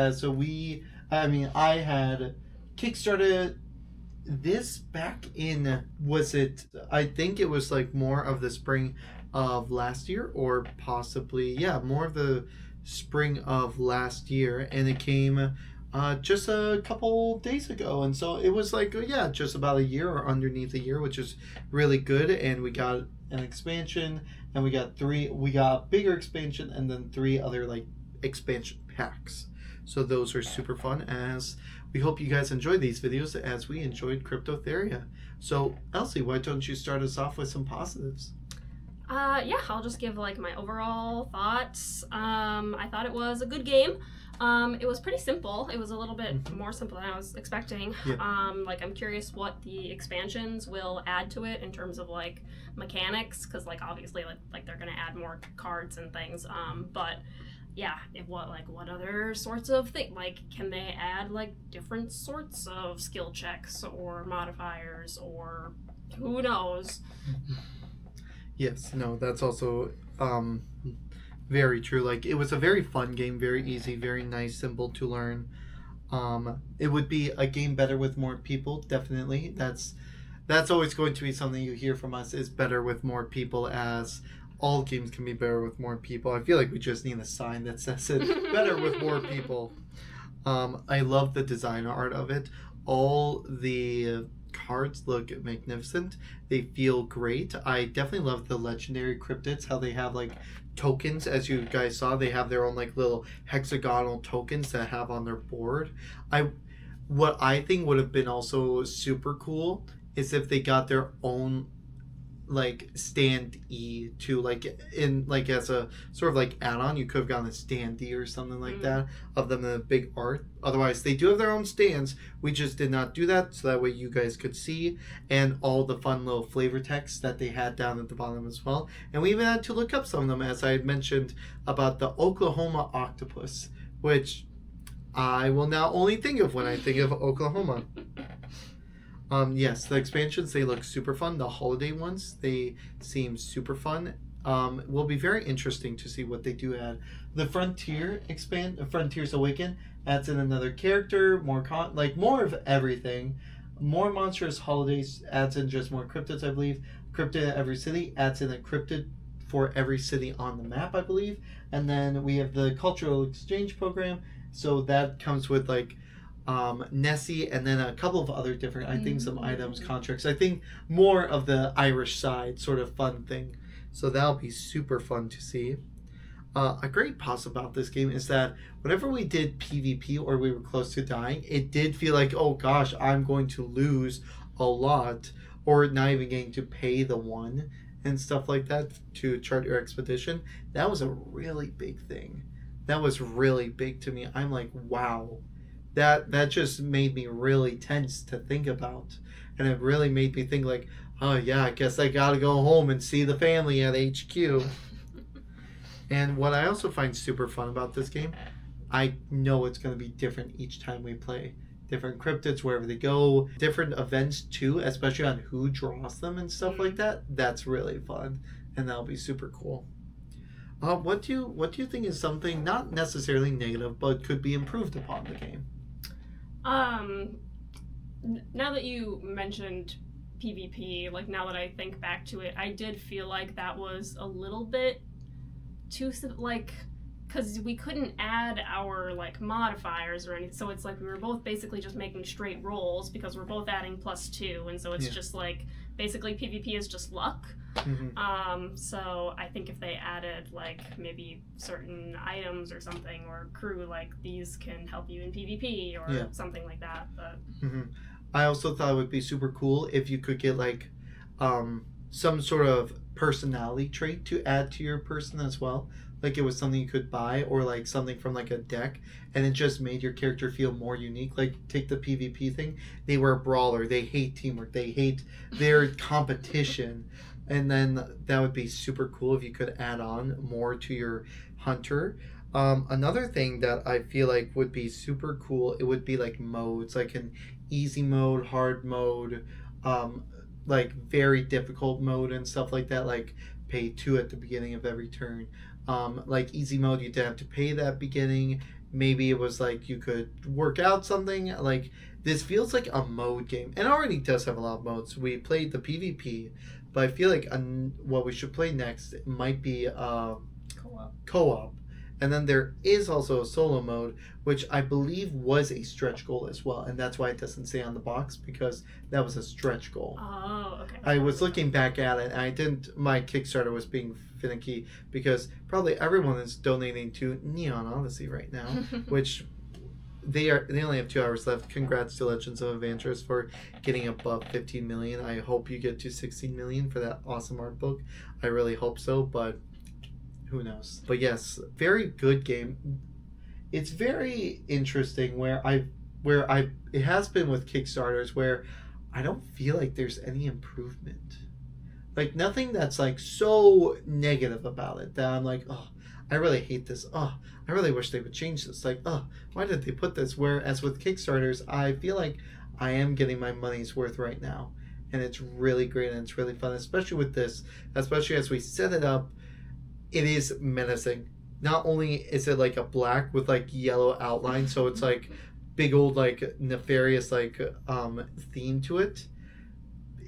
S1: had kickstarted this back in, I think it was like more of the spring of last year, or possibly, more of the spring of last year, and it came just a couple days ago, and so it was like just about a year or underneath a year, which is really good. And we got an expansion, and we got a bigger expansion, and then 3 other like expansion packs. So those are super fun, as we hope you guys enjoy these videos as we enjoyed Kryptothera. So Elsie, why don't you start us off with some positives?
S2: I'll just give like my overall thoughts. I thought it was a good game. It was pretty simple. It was a little bit more simple than I was expecting.
S1: Yeah.
S2: I'm curious what the expansions will add to it in terms of like mechanics, because like obviously like they're gonna add more cards and things. But yeah, what other sorts of things? Like, can they add like different sorts of skill checks or modifiers, or who knows?
S1: Yes, no, that's also very true. Like, it was a very fun game, very easy, very nice, simple to learn. It would be a game better with more people, definitely. That's That's always going to be something you hear from us, is better with more people, as all games can be better with more people. I feel like we just need a sign that says it, better with more people. I love the design art of it. All the cards look magnificent. They feel great. I definitely love the legendary cryptids, how they have like tokens. As you guys saw, they have their own like little hexagonal tokens that have on their board. What I think would have been also super cool is if they got their own like standee to like in like as a sort of like add-on. You could have gotten a standee or something like that of them in a big art. Otherwise, they do have their own stands. We just did not do that, so that way you guys could see, and all the fun little flavor text that they had down at the bottom as well. And we even had to look up some of them, as I had mentioned about the Oklahoma octopus, which I will now only think of when I think of Oklahoma. Yes, the expansions, they look super fun. The holiday ones, they seem super fun. Will be very interesting to see what they do add. The Frontiers Awaken adds in another character, more more of everything. More monstrous holidays adds in just more cryptids, I believe. Cryptid at every city adds in a cryptid for every city on the map, I believe. And then we have the cultural exchange program, so that comes with like Nessie, and then a couple of other different, I think, some items, contracts. I think more of the Irish side sort of fun thing. So that'll be super fun to see. A great pause about this game is that whenever we did PvP or we were close to dying, it did feel like, oh gosh, I'm going to lose a lot, or not even getting to pay the one and stuff like that to chart your expedition. That was a really big thing. That was really big to me. I'm like, wow. That just made me really tense to think about. And it really made me think like, oh yeah, I guess I gotta go home and see the family at HQ. And what I also find super fun about this game, I know it's going to be different each time we play. Different cryptids wherever they go, different events too, especially on who draws them and stuff like that. That's really fun, and that'll be super cool. What do you think is something not necessarily negative, but could be improved upon the game?
S2: Now that you mentioned PvP, like now that I think back to it, I did feel like that was a little bit too like, because we couldn't add our like modifiers or anything, so it's like we were both basically just making straight rolls because we're both adding +2, and so it's just like basically PvP is just luck. So I think if they added like maybe certain items or something, or crew like these can help you in PvP or something like that. But
S1: I also thought it would be super cool if you could get like some sort of personality trait to add to your person as well. Like it was something you could buy, or like something from like a deck, and it just made your character feel more unique. Like take the PvP thing, they were a brawler, they hate teamwork, they hate their competition, and then that would be super cool if you could add on more to your hunter. Another thing that I feel like would be super cool, it would be like modes, like an easy mode, hard mode, like very difficult mode and stuff like that, like pay 2 at the beginning of every turn. Like easy mode, you didn't have to pay that beginning. Maybe it was like you could work out something. Like this feels like a mode game, and it already does have a lot of modes. We played the PvP, but I feel like what we should play next might be co-op. And then there is also a solo mode, which I believe was a stretch goal as well. And that's why it doesn't say on the box, because that was a stretch goal.
S2: Oh, okay.
S1: I was looking back at it, and my Kickstarter was being finicky because probably everyone is donating to Neon Odyssey right now, which they only have 2 hours left. Congrats to Legends of Adventurers for getting above 15 million. I hope you get to 16 million for that awesome art book. I really hope so, but who knows? But yes, very good game. It's very interesting where it has been with Kickstarters where I don't feel like there's any improvement. Like nothing that's like so negative about it that I'm like, oh, I really hate this. Oh, I really wish they would change this. Like, oh, why did they put this? Whereas with Kickstarters, I feel like I am getting my money's worth right now. And it's really great and it's really fun, especially with this, especially as we set it up. It is menacing. Not only is it like a black with like yellow outline, so it's like big old like nefarious like theme to it.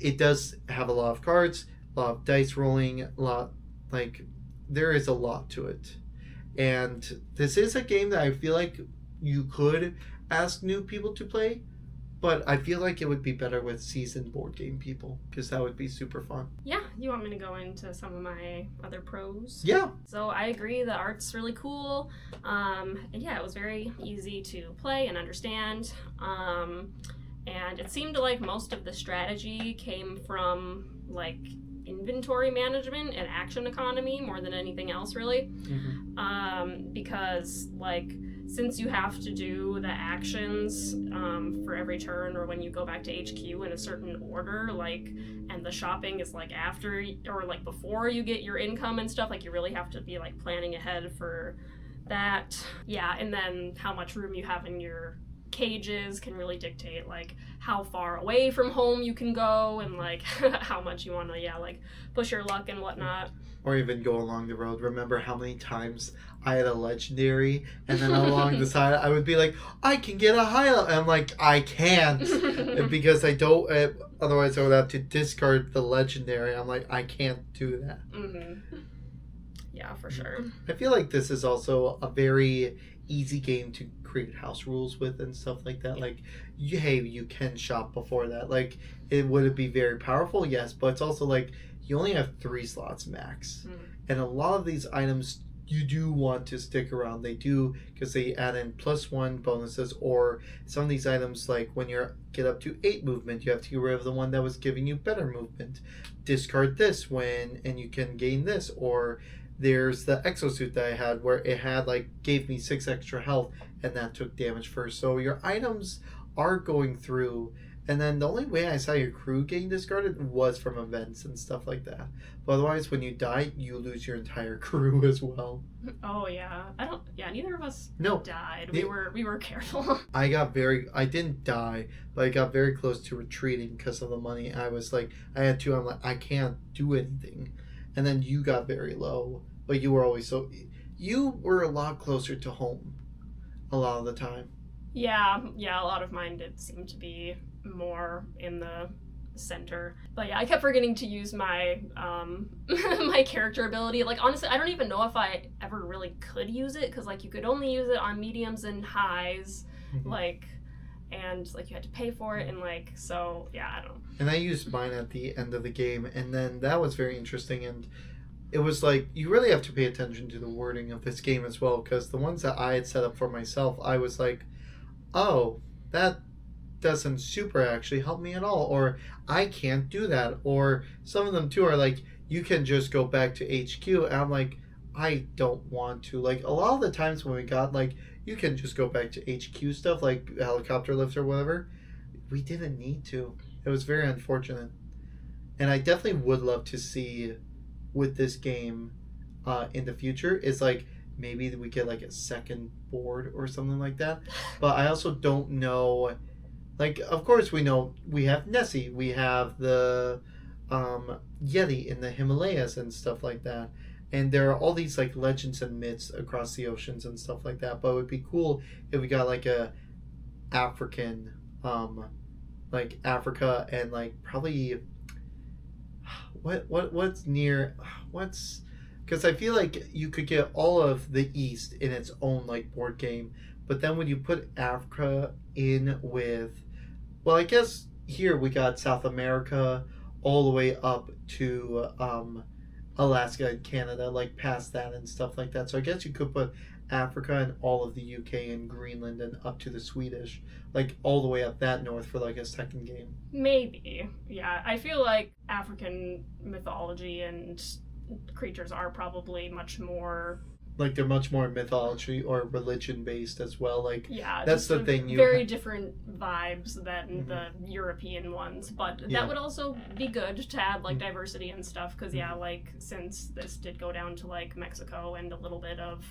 S1: it does have a lot of cards, a lot of dice rolling, a lot, like, there is a lot to it. And this is a game that I feel like you could ask new people to play, but I feel like it would be better with seasoned board game people, because that would be super fun.
S2: Yeah, you want me to go into some of my other pros?
S1: Yeah.
S2: So I agree, the art's really cool. And yeah, it was very easy to play and understand. And it seemed like most of the strategy came from like inventory management and action economy more than anything else, really. Because like, since you have to do the actions for every turn or when you go back to HQ in a certain order, like, and the shopping is like after or like before you get your income and stuff, like you really have to be like planning ahead for that. Yeah, and then how much room you have in your cages can really dictate like how far away from home you can go and like how much you want to like push your luck and whatnot,
S1: or even go along the road. Remember how many times I had a legendary and then along the side I would be like, I can get a highlight, and I'm like, I can't because I don't, otherwise I would have to discard the legendary. I'm like, I can't do that.
S2: Yeah, for sure.
S1: I feel like this is also a very easy game to create house rules with and stuff like that. Like, you can shop before that. Like, would it be very powerful? Yes, but it's also like you only have 3 slots max, and a lot of these items you do want to stick around. They do, because they add in +1 bonuses, or some of these items, like when you get up to 8 movement, you have to get rid of the one that was giving you better movement. Discard this and you can gain this. Or there's the exosuit that I had where it had gave me 6 extra health, and that took damage first. So your items are going through, and then the only way I saw your crew getting discarded was from events and stuff like that. But otherwise, when you die, you lose your entire crew as well.
S2: Oh yeah, neither of us
S1: No.
S2: died. We were careful.
S1: I didn't die, but I got very close to retreating because of the money. I was like, I had to, I'm like, I can't do anything. And then you got very low, but you were always you were a lot closer to home a lot of the time.
S2: Yeah, a lot of mine did seem to be more in the center. But yeah, I kept forgetting to use my my character ability. Like, honestly, I don't even know if I ever really could use it, because you could only use it on mediums and highs, and you had to pay for it, and so yeah, I don't know.
S1: And I used mine at the end of the game, and then that was very interesting. And it was you really have to pay attention to the wording of this game as well, because the ones that I had set up for myself, I was like, oh, that doesn't super actually help me at all, or I can't do that. Or some of them too are you can just go back to HQ, and I'm like, I don't want to. A lot of the times when we got you can just go back to HQ stuff, like helicopter lifts or whatever, we didn't need to. It was very unfortunate. And I definitely would love to see with this game in the future is maybe we get a second board or something like that. But I also don't know, of course we know we have Nessie, we have the Yeti in the Himalayas and stuff like that, and there are all these legends and myths across the oceans and stuff like that. But it would be cool if we got a African Africa, and probably what's near, because I feel you could get all of the East in its own board game, but then when you put Africa in with, well, I guess here we got South America all the way up to Alaska and Canada, past that and stuff like that. So I guess you could put Africa and all of the UK and Greenland and up to the Swedish, all the way up that north for a second game.
S2: Maybe. Yeah, I feel African mythology and creatures are probably much more,
S1: they're much more mythology or religion based as well.
S2: Yeah,
S1: that's the thing.
S2: Very different vibes than the European ones, but that would also be good to add diversity and stuff, because since this did go down to Mexico and a little bit of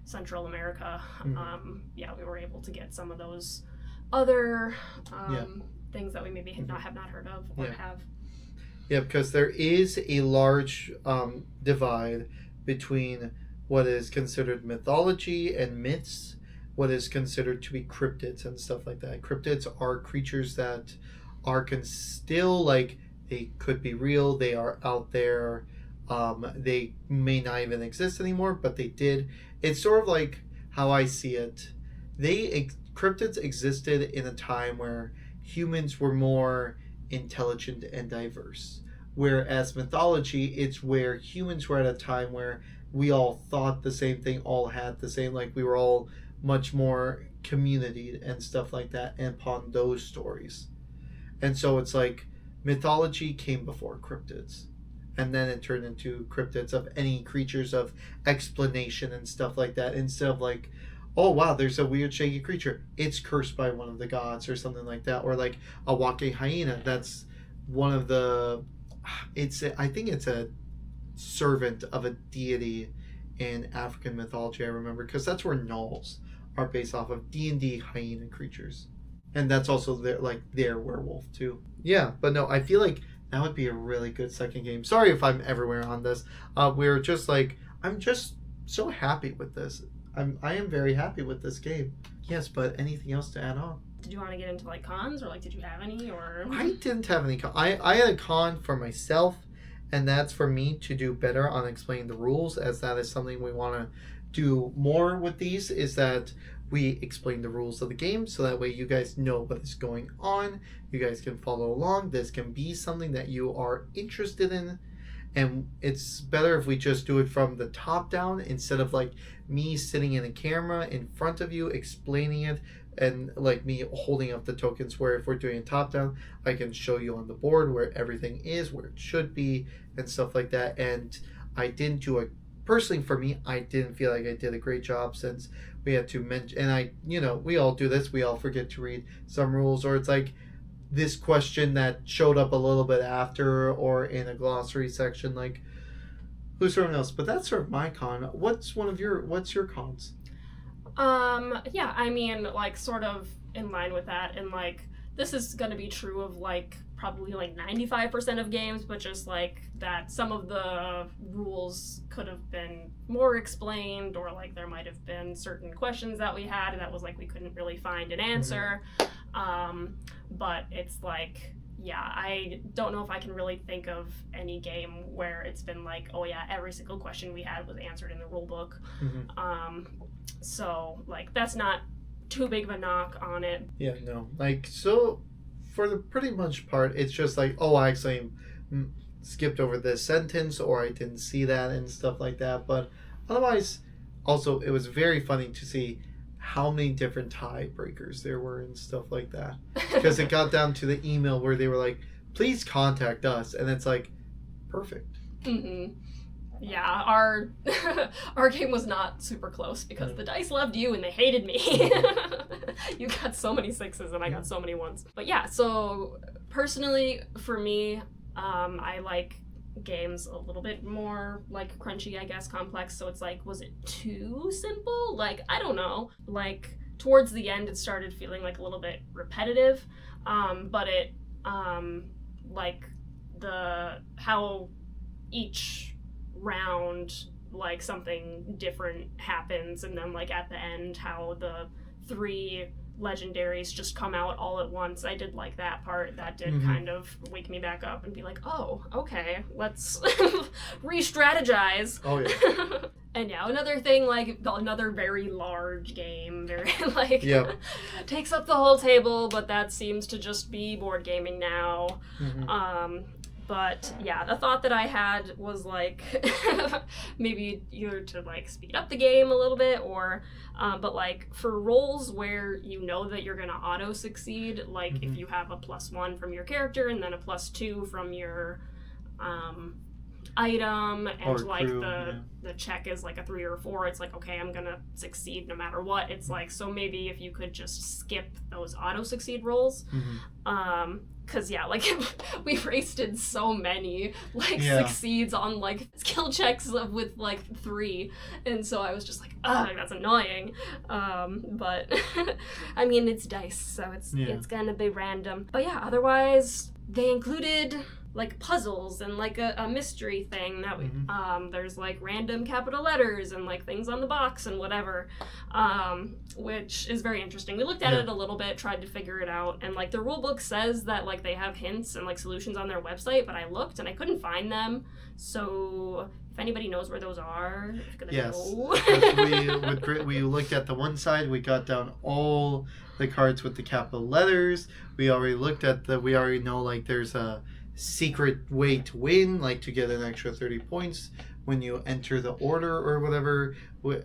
S2: Central America, we were able to get some of those other things that we maybe have not heard of or have.
S1: Yeah, because there is a large divide between what is considered mythology and myths, what is considered to be cryptids and stuff like that. Cryptids are creatures that are still They could be real. They are out there. They may not even exist anymore, but they did. It's sort of like how I see it. Cryptids existed in a time where humans were more intelligent and diverse. Whereas mythology, it's where humans were at a time where we all thought the same thing, all had the same, like we were all much more community and stuff like that, and upon those stories. And so it's like mythology came before cryptids. And then it turned into cryptids of any creatures of explanation and stuff like that, instead of like, oh wow, there's a weird shaky creature. It's cursed by one of the gods or something like that. Or like a walking hyena. That's one of the... I think it's a servant of a deity in African mythology, I remember. Because that's where gnolls are based off of D&D hyena creatures. And that's also their werewolf too. Yeah, but no, I feel like that would be a really good second game. Sorry if I'm everywhere on this. We're just like, I'm just so happy with this. I am very happy with this game. Yes, but anything else to add on?
S2: Did you want to get into like cons, or like did you have any, or?
S1: I didn't have any con. I had a con for myself, and that's for me to do better on explaining the rules, as that is something we want to do more with these, is that we explain the rules of the game, so that way you guys know what is going on. You guys can follow along. This can be something that you are interested in. And it's better if we just do it from the top down, instead of like me sitting in a camera in front of you explaining it, and like me holding up the tokens, where if we're doing it top down, I can show you on the board where everything is, where it should be, and stuff like that. And I didn't do it personally. For me, I didn't feel like I did a great job, since we had to mention, and we all do this, we all forget to read some rules, or it's like this question that showed up a little bit after, or in a glossary section, like who's someone else. But that's sort of my con. What's your cons?
S2: Yeah, I mean, like, sort of in line with that, and like this is gonna be true of like probably like 95% of games, but just like that some of the rules could have been more explained, or like there might have been certain questions that we had that was like we couldn't really find an answer. But it's like, yeah, I don't know if I can really think of any game where it's been like, oh yeah, every single question we had was answered in the rule book. So like that's not too big of a knock on it.
S1: Yeah, no, like, so for the pretty much part, it's just like, oh, I actually skipped over this sentence, or I didn't see that and stuff like that. But otherwise, also, it was very funny to see how many different tiebreakers there were and stuff like that. Because it got down to the email where they were like, please contact us. And it's like, perfect.
S2: Yeah, our game was not super close, because the dice loved you and they hated me. You got so many sixes and I got so many ones. But yeah, so personally, for me, I like games a little bit more like crunchy, I guess, complex. So it's like, was it too simple? Like, I don't know. Like towards the end, it started feeling like a little bit repetitive. But it like how each round, like something different happens, and then like at the end how the 3 legendaries just come out all at once. I did like that part. That did kind of wake me back up and be like, oh, okay, let's re-strategize.
S1: Oh yeah.
S2: And yeah, another thing, like another very large game, very like takes up the whole table, but that seems to just be board gaming now. But yeah, the thought that I had was like maybe either to like speed up the game a little bit, or but like for roles where you know that you're gonna auto succeed, like if you have a +1 from your character and then a +2 from your item, and
S1: or
S2: like
S1: crew,
S2: the check is like a 3 or 4, it's like, okay, I'm gonna succeed no matter what. It's like, so maybe if you could just skip those auto succeed rolls. Because yeah, like we wasted so many like succeeds on like skill checks with like 3, and so I was just like, ugh, that's annoying. But I mean, it's dice, so it's gonna be random. But yeah, otherwise they included like puzzles and like a mystery thing that
S1: Mm-hmm.
S2: there's like random capital letters and like things on the box and whatever, which is very interesting. We looked at
S1: Yeah.
S2: it a little bit, tried to figure it out, and like the rule book says that like they have hints and like solutions on their website, but I looked and I couldn't find them. So if anybody knows where those are, if you're gonna
S1: Yes.
S2: know.
S1: We looked at the one side. We got down all the cards with the capital letters. We already looked at we already know like there's a secret way to win, like to get an extra 30 points when you enter the order or whatever.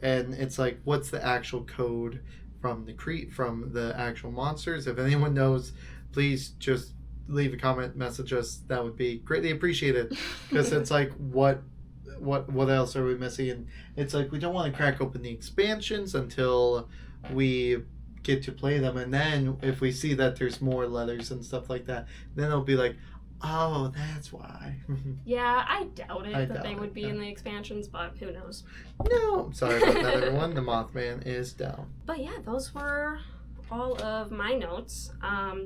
S1: And it's like, what's the actual code from the actual monsters? If anyone knows, please just leave a comment, message us. That would be greatly appreciated, because it's like, what else are we missing? And it's like, we don't want to crack open the expansions until we get to play them, and then if we see that there's more letters and stuff like that, then it'll be like, oh, that's why.
S2: Yeah, I doubt it
S1: I
S2: that they
S1: doubt
S2: would
S1: it,
S2: be
S1: yeah.
S2: in the expansions, but who knows.
S1: No, sorry about that, everyone. The Mothman is down.
S2: But yeah, those were all of my notes.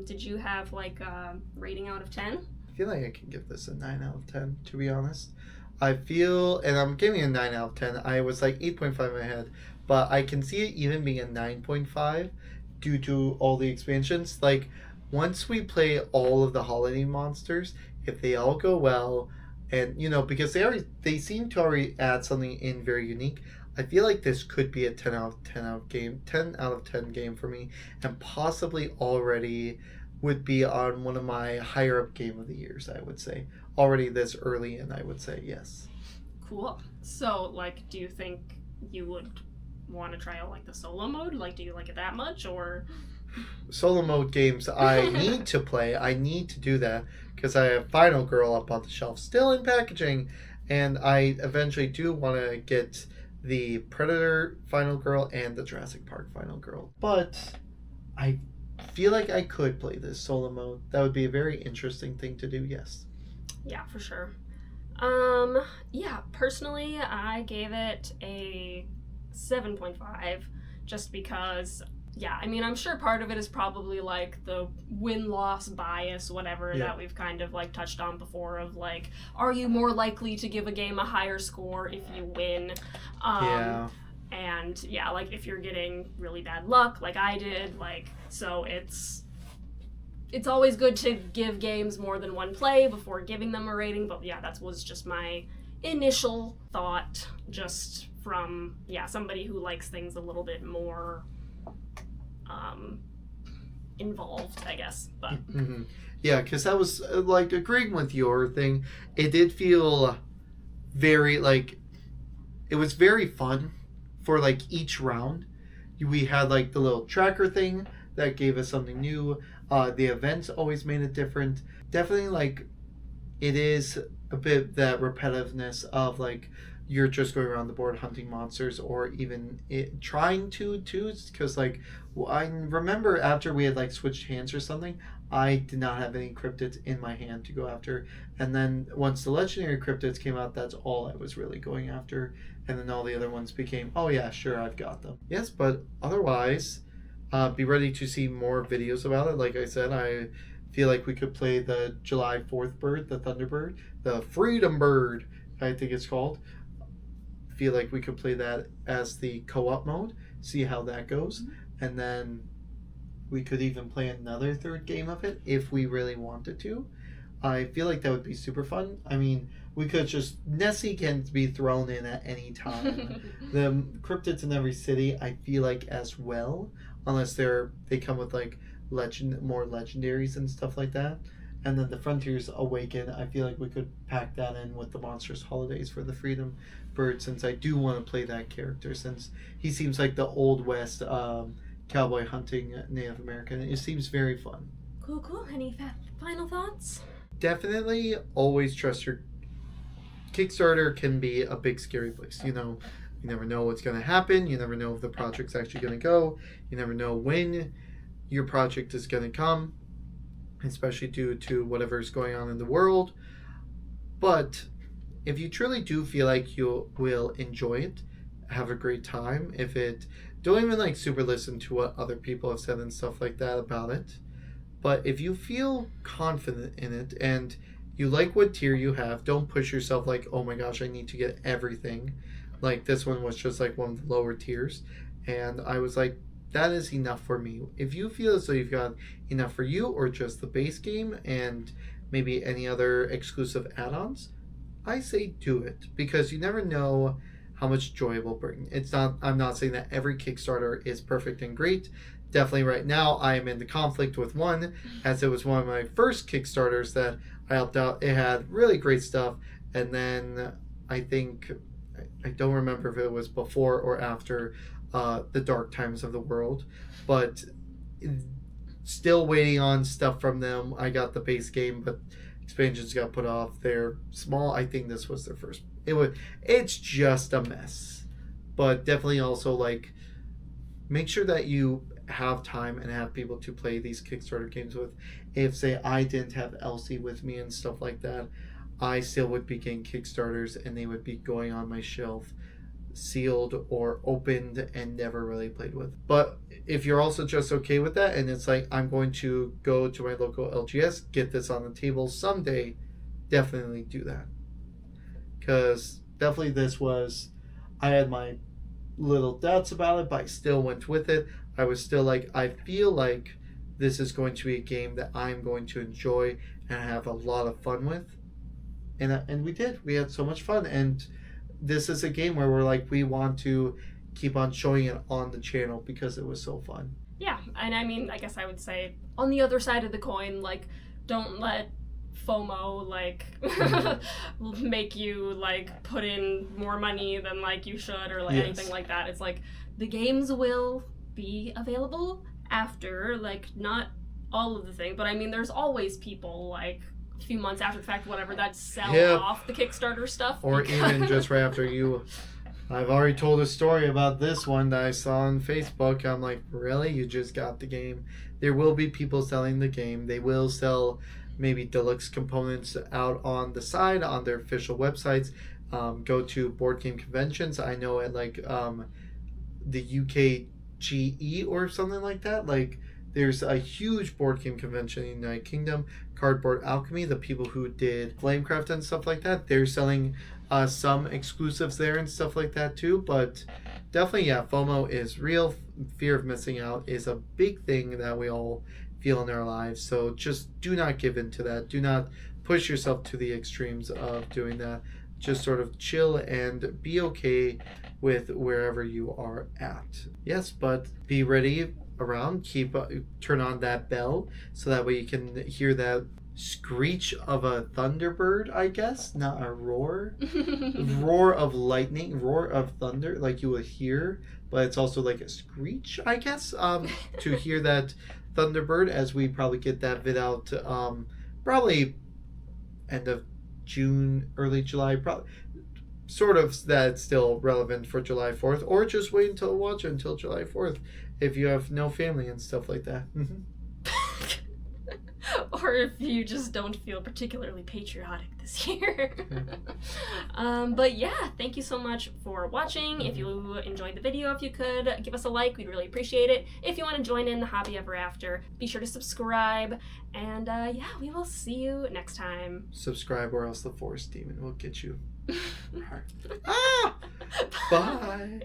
S2: Did you have like a rating out of 10?
S1: I feel like I can give this a 9 out of 10, to be honest. I feel, and I'm giving it a 9 out of 10. I was like 8.5 in my head, but I can see it even being a 9.5 due to all the expansions. Like, once we play all of the holiday monsters, if they all go well, and because they seem to already add something in very unique, I feel like this could be a 10 out of 10 game for me, and possibly already would be on one of my higher up game of the years, I would say. Already this early in, I would say, yes.
S2: Cool. So, like, do you think you would want to try out like the solo mode? Like, do you like it that much, or?
S1: Solo mode games I need to play. I need to do that because I have Final Girl up on the shelf, still in packaging, and I eventually do want to get the Predator Final Girl and the Jurassic Park Final Girl. But I feel like I could play this solo mode. That would be a very interesting thing to do, yes.
S2: Yeah, for sure. Yeah, personally, I gave it a 7.5 just because, yeah, I mean, I'm sure part of it is probably like the win-loss bias, whatever, that we've kind of like touched on before, of like, are you more likely to give a game a higher score if you win?
S1: Yeah.
S2: And yeah, like if you're getting really bad luck, like I did, like, so it's always good to give games more than one play before giving them a rating, but yeah, that was just my initial thought, just from, yeah, somebody who likes things a little bit more involved, I guess. But
S1: Mm-hmm. Yeah, because that was like agreeing with your thing. It did feel very like it was very fun for like each round. We had like the little tracker thing that gave us something new. The events always made it different. Definitely, like, it is a bit that repetitiveness of like you're just going around the board hunting monsters, or even trying to too, because like I remember after we had like switched hands or something, I did not have any cryptids in my hand to go after, and then once the legendary cryptids came out, that's all I was really going after, and then all the other ones became, oh yeah, sure, I've got them. Yes, but otherwise, be ready to see more videos about it. Like I said, I feel like we could play the July 4th bird, the Thunderbird, the Freedom Bird, I think it's called. Feel like we could play that as the co-op mode, see how that goes, and then we could even play another third game of it if we really wanted to. I feel like that would be super fun. I mean, we could just, Nessie can be thrown in at any time. The cryptids in every city, I feel like, as well, unless they come with like more legendaries and stuff like that. And then the Frontiers Awaken, I feel like we could pack that in with the Monstrous Holidays for the Freedom Bird, since I do want to play that character, since he seems like the Old West cowboy hunting Native American. It seems very fun.
S2: Cool. Any final thoughts?
S1: Definitely always trust your Kickstarter. Can be a big scary place. You never know what's going to happen. You never know if the project's actually going to go. You never know when your project is going to come, especially due to whatever's going on in the world. But if you truly do feel like you will enjoy it, have a great time, don't even like super listen to what other people have said and stuff like that about it. But if you feel confident in it and you like what tier you have. Don't push yourself like, oh my gosh, I need to get everything. Like this one was just like one of the lower tiers. And I was like, that is enough for me. If you feel as though you've got enough for you or just the base game and maybe any other exclusive add-ons, I say do it, because you never know how much joy it will bring. I'm not saying that every Kickstarter is perfect and great. Definitely right now I am in the conflict with one, as it was one of my first Kickstarters that I helped out. It had really great stuff, and then I think, I don't remember if it was before or after the dark times of the world, but still waiting on stuff from them. I got the base game, but expansions got put off. They're small. I think this was their first. It's just a mess, but definitely also like make sure that you have time and have people to play these Kickstarter games with. If say I didn't have Elsie with me and stuff like that, I still would be getting Kickstarters and they would be going on my shelf sealed or opened and never really played with. But if you're also just okay with that and it's like, I'm going to go to my local LGS, get this on the table someday, definitely do that. Because definitely I had my little doubts about it, but I still went with it. I was still like, I feel like this is going to be a game that I'm going to enjoy and have a lot of fun with. And we did. We had so much fun. And this is a game where we're like, we want to keep on showing it on the channel because it was so fun.
S2: Yeah, and I mean, I guess I would say on the other side of the coin, like, don't let FOMO like make you like put in more money than like you should or like anything like that. It's like the games will be available after, like, not all of the thing, but I mean, there's always people like a few months after the fact, whatever, that sell off the Kickstarter stuff.
S1: Or even just right after you. I've already told a story about this one that I saw on Facebook. I'm like, really? You just got the game? There will be people selling the game. They will sell maybe deluxe components out on the side on their official websites. Go to board game conventions. I know at like the UKGE or something like that. Like, there's a huge board game convention in the United Kingdom. Cardboard Alchemy, the people who did Flamecraft and stuff like that, they're selling some exclusives there and stuff like that too. But definitely, yeah, FOMO is real. Fear of missing out is a big thing that we all feel in our lives. So just do not give in to that. Do not push yourself to the extremes of doing that. Just sort of chill and be okay with wherever you are at. Yes, but be ready around. Turn on that bell so that way you can hear that screech of a thunderbird, I guess, not a roar. Roar of lightning, roar of thunder, like you would hear, but it's also like a screech, I guess, to hear that thunderbird, as we probably get that vid out probably end of June, early July, probably sort of that's still relevant for July 4th, or just wait until watch it until July 4th if you have no family and stuff like that.
S2: Or if you just don't feel particularly patriotic this year. But yeah, thank you so much for watching. If you enjoyed the video, if you could give us a like, we'd really appreciate it. If you want to join in the hobby ever after, be sure to subscribe. And yeah, we will see you next time.
S1: Subscribe or else the forest demon will get you. Bye.